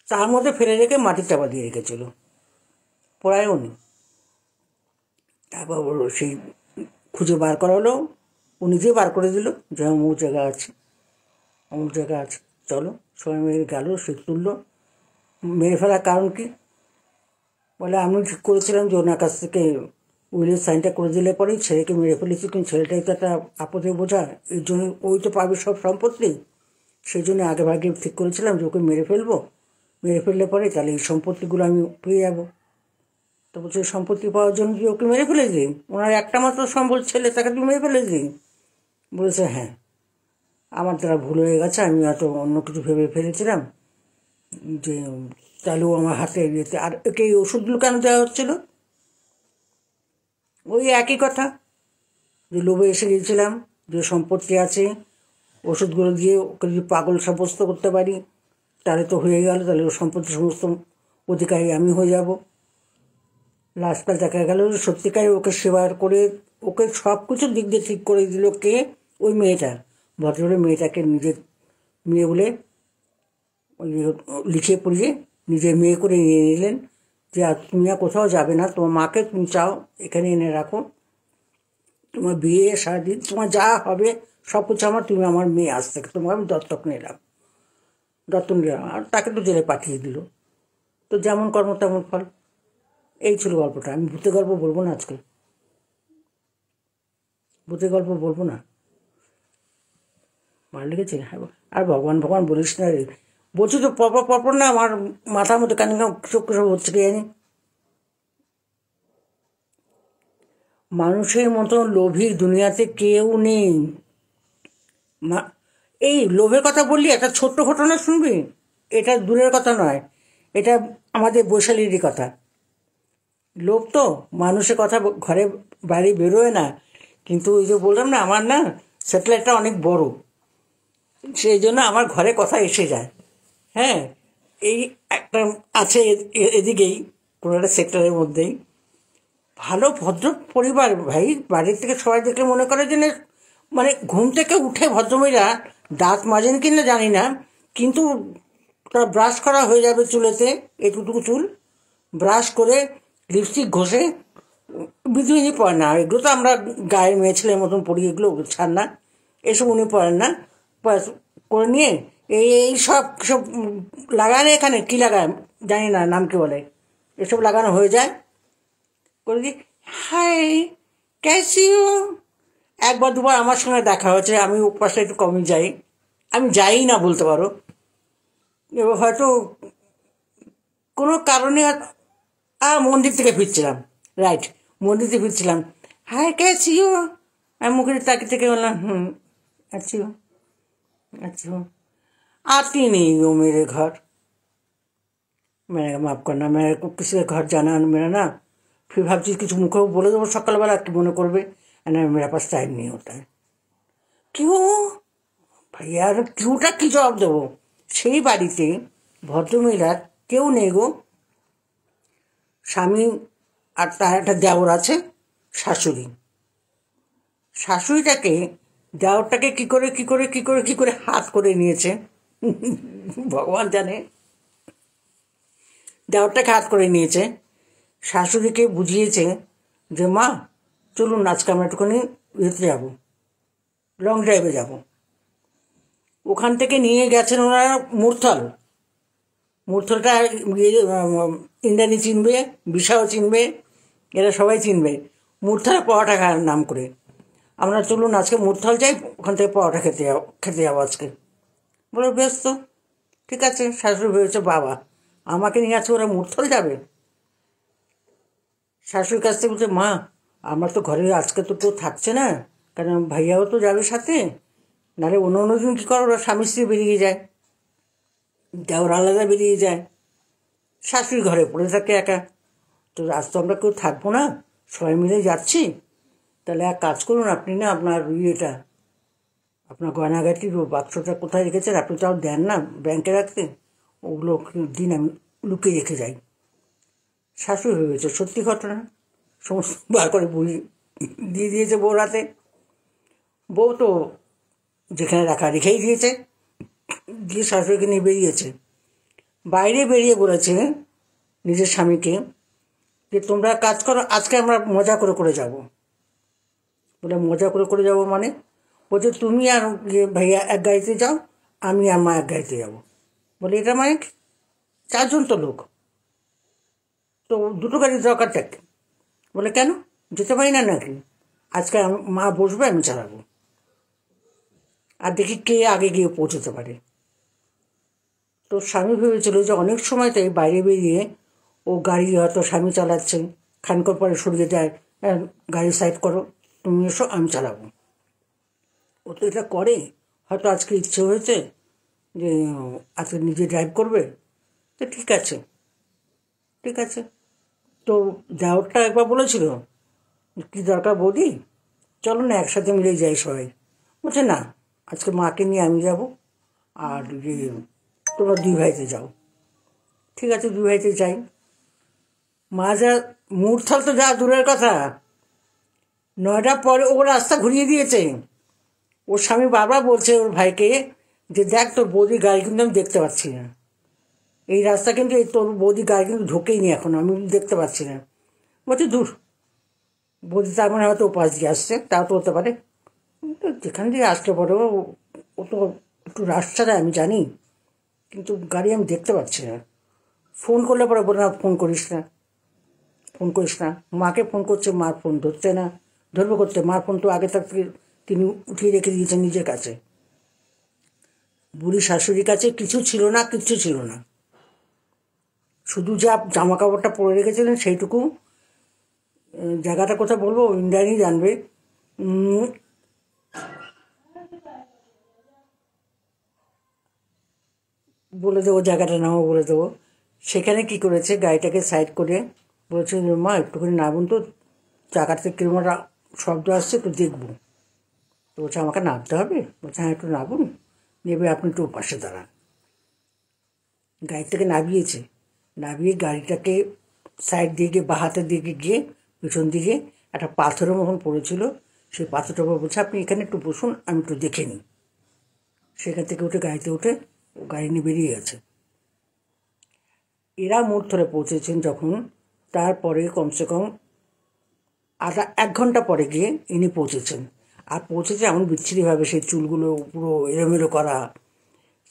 তার মধ্যে ফেলে রেখে মাটি চাপা দিয়ে রেখেছিল, পড়ায়ও নি। তারপর সেই খুঁজে বার করা হলো, ও নিজেই বার করে দিল যে অমুক জায়গা আছে, অমুক জায়গা আছে, চলো সবাই মেরে গেল, সে তুললো। মেরে ফেলার কারণ কি? বলে আমি ঠিক করেছিলাম যে ওনার কাছ থেকে উইলের সাইনটা করে দিলে পরেই ছেলেকে মেরে ফেলেছি, কিন্তু ছেলেটাই তো একটা আপদে বোঝা, এর জন্য ওই তো পাবে সব সম্পত্তি, সেই জন্য আগে ভাগে ঠিক করেছিলাম যে ওকে মেরে ফেলবো, মেরে ফেললে পরে তাহলে এই সম্পত্তিগুলো আমি পেয়ে যাবো। তো বলছে সম্পত্তি পাওয়ার জন্য কি ওকে মেরে ফেলে দিই? ওনার একটা মাত্র সম্বল ছেলে, তাকে তুমি মেরে ফেলে দিই? বলেছে হ্যাঁ, আমার দ্বারা ভুল হয়ে গেছে, আমি হয়তো অন্য কিছু ভেবে ফেলেছিলাম, যে তাহলেও আমার হাতে ইয়েতে। আর একে এই ওষুধগুলো কেন দেওয়া হচ্ছিল? ওই একই কথা, যে লোভে এসে গিয়েছিলাম, যে সম্পত্তি আছে, ওষুধগুলো দিয়ে ওকে যদি পাগল সাব্যস্ত করতে পারি তাহলে তো হয়ে গেল, তাহলে ওর সম্পত্তি সমস্ত অধিকারী আমি হয়ে যাব। লাস্টকাল দেখা গেল সত্যিকারে ওকে সেবা করে ওকে সব কিছুর দিক দিয়ে ঠিক করে দিল কে? ওই মেয়েটা, ভদ্রলোক মেয়েটাকে নিজের মেয়ে বলে ওই লিখে পড়িয়ে নিজের মেয়ে করে নিয়ে নিলেন, যে আর তুমি আর কোথাও যাবে না, তোমার মাকে তুমি চাও এখানে এনে রাখো, তোমার বিয়ে সারাদিন তোমার যা হবে সব কিছু আমার, তুমি আমার মেয়ে, আজ থেকে তোমাকে আমি দত্তক নিলাম, আর তাকে তো জেলে পাঠিয়ে দিল। তো যেমন কর্ম তেমন ফল, এই ছিল গল্পটা। আমি ভূতের গল্প বলবো না আজকে, ভূতের গল্প বলবো না, ভালো লেগেছে? হ্যাঁ, আর ভগবান ভগবান বলিস না রে, বলছি তো পরপর না, আমার মাথার মধ্যে কেন চোখ সব হচ্ছে কি জানি। মানুষের মতো লোভী দুনিয়াতে কেউ নেই। এই লোভের কথা বললি, একটা ছোট্ট ঘটনা শুনবি, এটা দূরের কথা নয়, এটা আমাদের বৈশালীরই কথা। লোভ তো মানুষের কথা ঘরে বাইরে বেরোয় না, কিন্তু ওই যে বললাম না, আমার না স্যাটেলাইটটা অনেক বড়, সেই জন্য আমার ঘরে কথা এসে যায়। হ্যাঁ, এই একটা আছে এদিকেই, কোনো একটা সেক্টরের মধ্যেই, ভালো ভদ্র পরিবার ভাই, বাড়ির থেকে সবাই দেখলে মনে করে যে মানে ঘুম থেকে উঠে ভদ্রমহিলা দাঁত মাজেন কিনা জানি না, কিন্তু তার ব্রাশ করা হয়ে যাবে চুলেতে, এটুকু চুল ব্রাশ করে লিপস্টিক ঘষে, বিধুইনি পড়েন না, এগুলো তো আমরা গায়ের মেয়ে ছেলের মতন পড়ি, এগুলো ছাড় না, এসব উনি পড়েন না, করে নিয়ে এই সব সব লাগায়, এখানে কী লাগায় জানি না, নাম কি বলে, এসব লাগানো হয়ে যায়, করে দিই হাই ক্যাসি হো। একবার দুবার আমার সঙ্গে দেখা হয়েছে, আমি পাশে একটু কমই যাই, আমি যাই না বলতে পারো, এবার হয়তো কোনো কারণে মন্দির থেকে ফিরছিলাম, রাইট, মন্দিরে ফিরছিলাম, হাই কেছি ও, আমি মুখের তাকিয়ে থেকে বললাম আছি हो अच्छी हो। आती नहीं वो मेरे घर। मैंने कहा माफ़ करना, मेरे को किसी के घर जाना मेरा ना, फिर ভাবছি কিছু মুখেও বলে দেবো সকালবেলা, কি মনে করবে, না मेरा पास टाइम नहीं होता है। क्यों ভাইয়া, আর কিউটা কি জবাব দেবো? সেই বাড়িতে ভদ্রমহিলার কেউ নেই গো, স্বামী আর তার একটা দেওর আছে, শাশুড়ি। শাশুড়িটাকে দেওরটাকে কি করে হাত করে নিয়েছে ভগবান জানে। দেওরটাকে হাত করে নিয়েছে, শাশুড়িকে বুঝিয়েছে যে মা চলুন আজকে আমরা একটুখানি ইয়েতে যাবো, লং ড্রাইভে যাব। ওখান থেকে নিয়ে গেছেন ওনারা মুরথল। মুরথলটা ইন্দ্রাণী চিনবে, বিশাও চিনবে, এরা সবাই চিনবে। মুরথল পরোটা খাওয়ার নাম করে আমরা চলুন আজকে মুরথল যাই, ওখান থেকে পরোটা খেতে যাবো আজকে। বলো বেশ, তো ঠিক আছে। শাশুড়ি ভেবেছে বাবা আমাকে নিয়ে আজকে ওরা মুরথল যাবে। শাশুড়ির কাছ থেকে বলছে মা আমার তো ঘরে আজকে তো কেউ থাকছে না, কারণ ভাইয়াও তো যাবে সাথে, নাহলে অন্য দিন কী করো, ওরা স্বামী স্ত্রী বেরিয়ে যায়, দেওর আলাদা বেরিয়ে যায়, শাশুড়ি ঘরে পড়ে থাকে একা। তো আজ তো আমরা কেউ থাকবো না, সবাই মিলে যাচ্ছি, তাহলে এক কাজ করুন আপনি না আপনার ইয়েটা, আপনার গয়নাগাটির বাক্সটা কোথায় রেখেছেন, আপনি তাও দেন না ব্যাংকে রাখতে, ওগুলো দিন আমি লুকিয়ে রেখে যাই। শাশুড়ি ভেবেছে সত্যি ঘটনা, সমস্ত বার করে বুঝি দিয়ে দিয়েছে বউর হাতে। বউ তো যেখানে রাখা রেখেই দিয়েছে, দিয়ে শাশুড়িকে নিয়ে বেরিয়েছে। বাইরে বেরিয়ে বলেছে নিজের স্বামীকে যে তোমরা কাজ করো, আজকে আমরা মজা করে যাব। বলে মজা করে যাব মানে? বলছে তুমি আর ভাইয়া এক গাড়িতে যাও, আমি আর মা এক গাড়িতে যাবো। বলে এটা মানে চারজন তো লোক, তো দুটো গাড়ির দরকারটা কি? বলে কেন যেতে পারি না নাকি? আজকে মা বসবে, আমি চালাবো, আর দেখি কে আগে গিয়ে পৌঁছতে পারে। তো স্বামী ভেবেছিল যে অনেক সময় তাই বাইরে বেরিয়ে ও গাড়ি হয়তো স্বামী চালাচ্ছে, খানিকর পরে সরিয়ে যায়, গাড়ি সাইড করো তুমি এসো আমি চালাবো। ও তো এটা করে, হয়তো আজকে ইচ্ছে হয়েছে যে আজকে নিজে ড্রাইভ করবে, তো ঠিক আছে। তো দেওরটা একবার বলেছিল কি দরকার বৌদি, চলো না একসাথে মিলে যাই সবাই। বলছে না আজকে মাকে নিয়ে আমি যাব, আর তোমরা দুই ভাইতে যাও। ঠিক আছে দুই ভাইতে যাই। মা যা মুরথল তো যা দূরের কথা, 9টার পরে ও রাস্তা ঘুরিয়ে দিয়েছে। ওর স্বামী বারবার বলছে ওর ভাইকে যে দেখ তোর বৌদির গাড়ি কিন্তু আমি দেখতে পাচ্ছি না, এই রাস্তা কিন্তু এই তোর বৌদির গাড়ি কিন্তু ঢোকেই নি এখন, আমি দেখতে পাচ্ছি না। বলছে দূর, বৌদি তার মানে হয়তো ওপাশ দিয়ে আসছে, তাও তো হতে পারে, যেখান দিয়ে আসতে পারে ও তো একটু রাস্তা দেয় আমি জানি, কিন্তু গাড়ি আমি দেখতে পাচ্ছি না। ফোন করলে পরে বলে না ফোন করিস না। মাকে ফোন করছে, মার ফোন ধরছে না, ধরবে করতে, মার ফোন তো আগে থেকে তিনি উঠিয়ে রেখে দিয়েছেন নিজের কাছে। বুড়ি শাশুড়ির কাছে কিচ্ছু ছিল না, শুধু যা জামা কাপড়টা পরে রেখেছিলেন সেইটুকু। জায়গাটা কোথায় বলবো ইন্ডিয়ানই জানবে। বলে দেবো জায়গাটার নামও বলে দেবো। সেখানে কি করেছে, গাড়িটাকে সাইড করে বলছে মা একটুখানি নামুন তো, চাকাতে কিরকম একটা শব্দ আসছে তো দেখবো। তো বলছে আমাকে নামতে হবে? বলছে হ্যাঁ একটু নামুন, নেবে আপনি একটু পাশে দাঁড়ান। গাড়ি থেকে নামিয়ে গাড়িটাকে সাইড দিকে বা হাতের দিকে গিয়ে পিছন দিকে একটা পাথরের মতন পড়েছিল, সেই পাথরটার উপর বলছে আপনি এখানে একটু বসুন আমি একটু দেখে নিই। সেখান থেকে উঠে গাড়িতে উঠে গাড়ি নিয়ে বেরিয়ে গেছে। এরা মুহূর্তে পৌঁছেছেন যখন, তারপরে কমসে কম 1 ঘন্টা পরে গিয়ে ইনি পৌঁছেছেন। আর পৌঁছেছে এমন বিচ্ছিরিভাবে, সেই চুলগুলো পুরো এলোমেলো করা,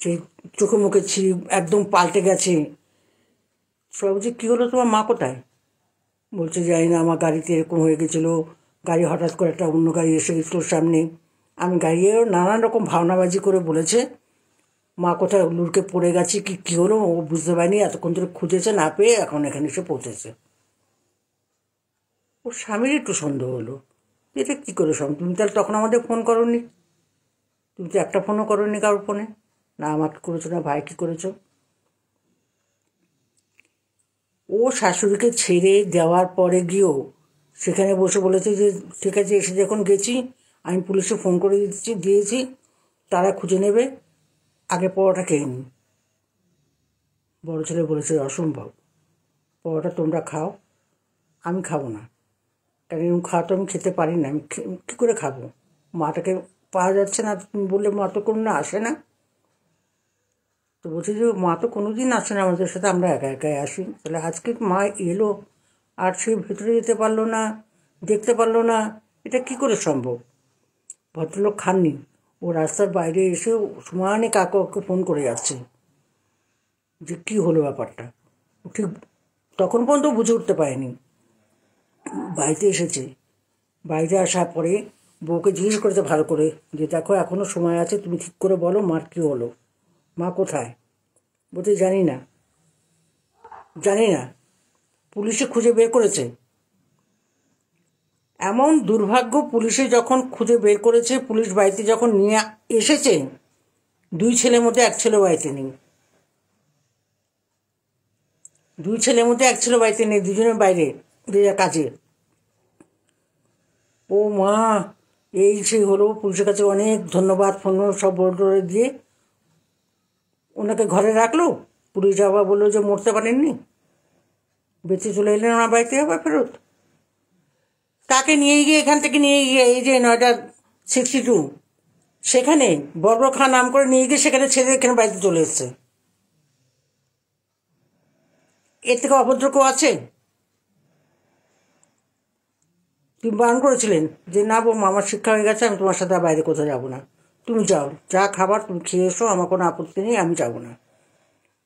সেই চোখে মুখে ছিঁড়ি একদম পাল্টে গেছে। সবাই বলছে কী হলো তোমার মা কোথায়? বলছে জানি না, আমার গাড়িতে এরকম হয়ে গেছিলো, গাড়ি হঠাৎ করে একটা অন্য গাড়ি এসে গেছিলো সামনে, আমি গাড়িও নানান রকম ভাবনাবাজি করে বলেছে মা কোথায় লুড়কে পড়ে গেছে, কী হলো ও বুঝতে পারিনি, এতক্ষণ ধরে খুঁজেছে না পেয়ে এখন এখানে এসে পৌঁছেছে। ওর স্বামীর একটু সন্দেহ হলো, এটা কী করে সম্ভব? তুমি তাহলে তখন আমাদের ফোন করোনি, তুমি তো একটা ফোনও করোনি কারোর ফোনে, না আমাকে করেছো না ভাইকে করেছো। ও শাশুড়িকে ছেড়ে দেওয়ার পরে গিয়েও সেখানে বসে বলেছে যে ঠিক আছে, এসে যখন গেছি আমি পুলিশে ফোন করে দিয়েছি, তারা খুঁজে নেবে, আগে পরোটা খেয়ে নি। বড় ছেলে বলেছে অসম্ভব, পরোটা তোমরা খাও, আমি খাবো না, কারণ এরকম খাওয়া তো আমি খেতে পারি না, আমি কী করে খাবো? মাটাকে পাওয়া যাচ্ছে না, তুমি বললে মা তো কোনো না আসে না। তো বলছি যে মা তো কোনো দিন আসে না আমাদের সাথে, আমরা একা একাই আসি। তাহলে আজকে মা এলো আর সে ভেতরে যেতে পারলো না, দেখতে পারলো না, এটা কি করে সম্ভব? ভদ্রলোক খাননি, ও রাস্তার বাইরে এসে সমানে কাকুকে ফোন করে যাচ্ছে যে কী হলো ব্যাপারটা। ঠিক তখন পর্যন্ত বুঝে উঠতে পারেনি। বাড়িতে এসেছে, বাড়িতে আসার পরে বউকে জিজ্ঞেস করেছে ভালো করে যে দেখো এখনও সময় আছে, তুমি ঠিক করে বলো মার কী হলো, মা কোথায়? বলতে জানি না, জানি না, পুলিশে খুঁজে বের করেছে। এমন দুর্ভাগ্য, পুলিশে যখন খুঁজে বের করেছে, পুলিশ বাড়িতে যখন নিয়ে এসেছে, দুই ছেলের মধ্যে এক ছেলে বাড়িতে নেই, দুই ছেলের মধ্যে এক ছেলে বাড়িতে নেই, দুজনের বাইরে যে কাজে। ও মা, এই সেই হলো, পুলিশের কাছে অনেক ধন্যবাদ ফোন সব বলে দিয়ে ওনাকে ঘরে রাখলো। পুলিশ আবার বললো যে মরতে পারেননি, বেঁচে চলে এলেন আমার বাড়িতে আবার ফেরত। তাকে নিয়ে গিয়ে এখান থেকে নিয়ে গিয়ে এই যে 9টা 62 সেখানে বর্বর খান নাম করে নিয়ে গিয়ে সেখানে ছেড়ে এখানে বাড়িতে চলে এসছে। এর থেকে অভদ্র কেউ আছে? তুমি বারণ করেছিলেন যে না বৌমা আমার শিক্ষা হয়ে গেছে, আমি তোমার সাথে আর বাইরে কোথাও যাবো না, তুমি যাও, যা খাবার তুমি খেয়ে এসো, আমার কোনো আপত্তি নেই, আমি যাবো না।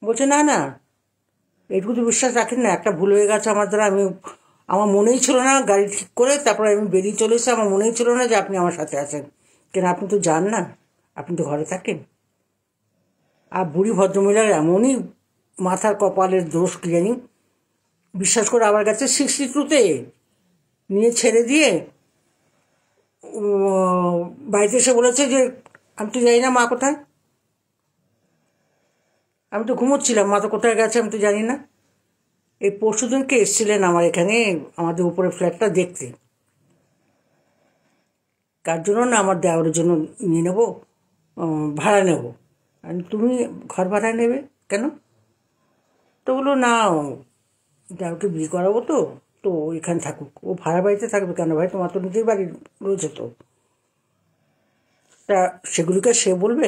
বলছে না না, এইটুকু তো বিশ্বাস রাখেন না, একটা ভুল হয়ে গেছে আমার দ্বারা, আমার মনেই ছিল না, গাড়ি ঠিক করে তারপরে আমি বেরিয়ে চলে এসেছি, আমার মনেই ছিল না যে আপনি আমার সাথে আছেন, কেন আপনি তো যান না, আপনি তো ঘরে থাকেন। আর বুড়ি ভদ্রমহিলার এমনই মাথার কপালের দোষ কি জানি, বিশ্বাস করে আবার গেছে 62-তে নিয়ে ছেড়ে দিয়ে বাড়িতে এসে বলেছে যে আমি তো জানি না মা কোথায়, আমি তো ঘুমোচ্ছিলাম, মা তো কোথায় গেছে আমি তো জানি না। এই পরশুদিনকে এসেছিলেন আমার এখানে আমাদের উপরে ফ্ল্যাটটা দেখতে, কার জন্য না আমার দেওয়ারের জন্য নিয়ে নেবো, ভাড়া নেব। তুমি ঘর ভাড়া নেবে কেন? তো বললো না, দেওয়ারকে বিয়ে করাবো তো, তো এখানে থাকুক, ও ভাড়া বাড়িতে থাকবে কেন ভাই, তোমার তো নিজের বাড়ি রয়েছে তো। তা সেগুলিকে সে বলবে?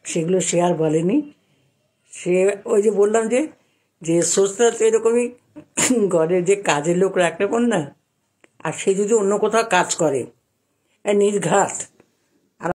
সেগুলো সে আর বলেনি। সে ওই যে বললাম যে যে সোচটা তো এরকমই, ঘরে যে কাজের লোক রাখতে পার না, আর সে যদি অন্য কোথাও কাজ করে নির্ঘাত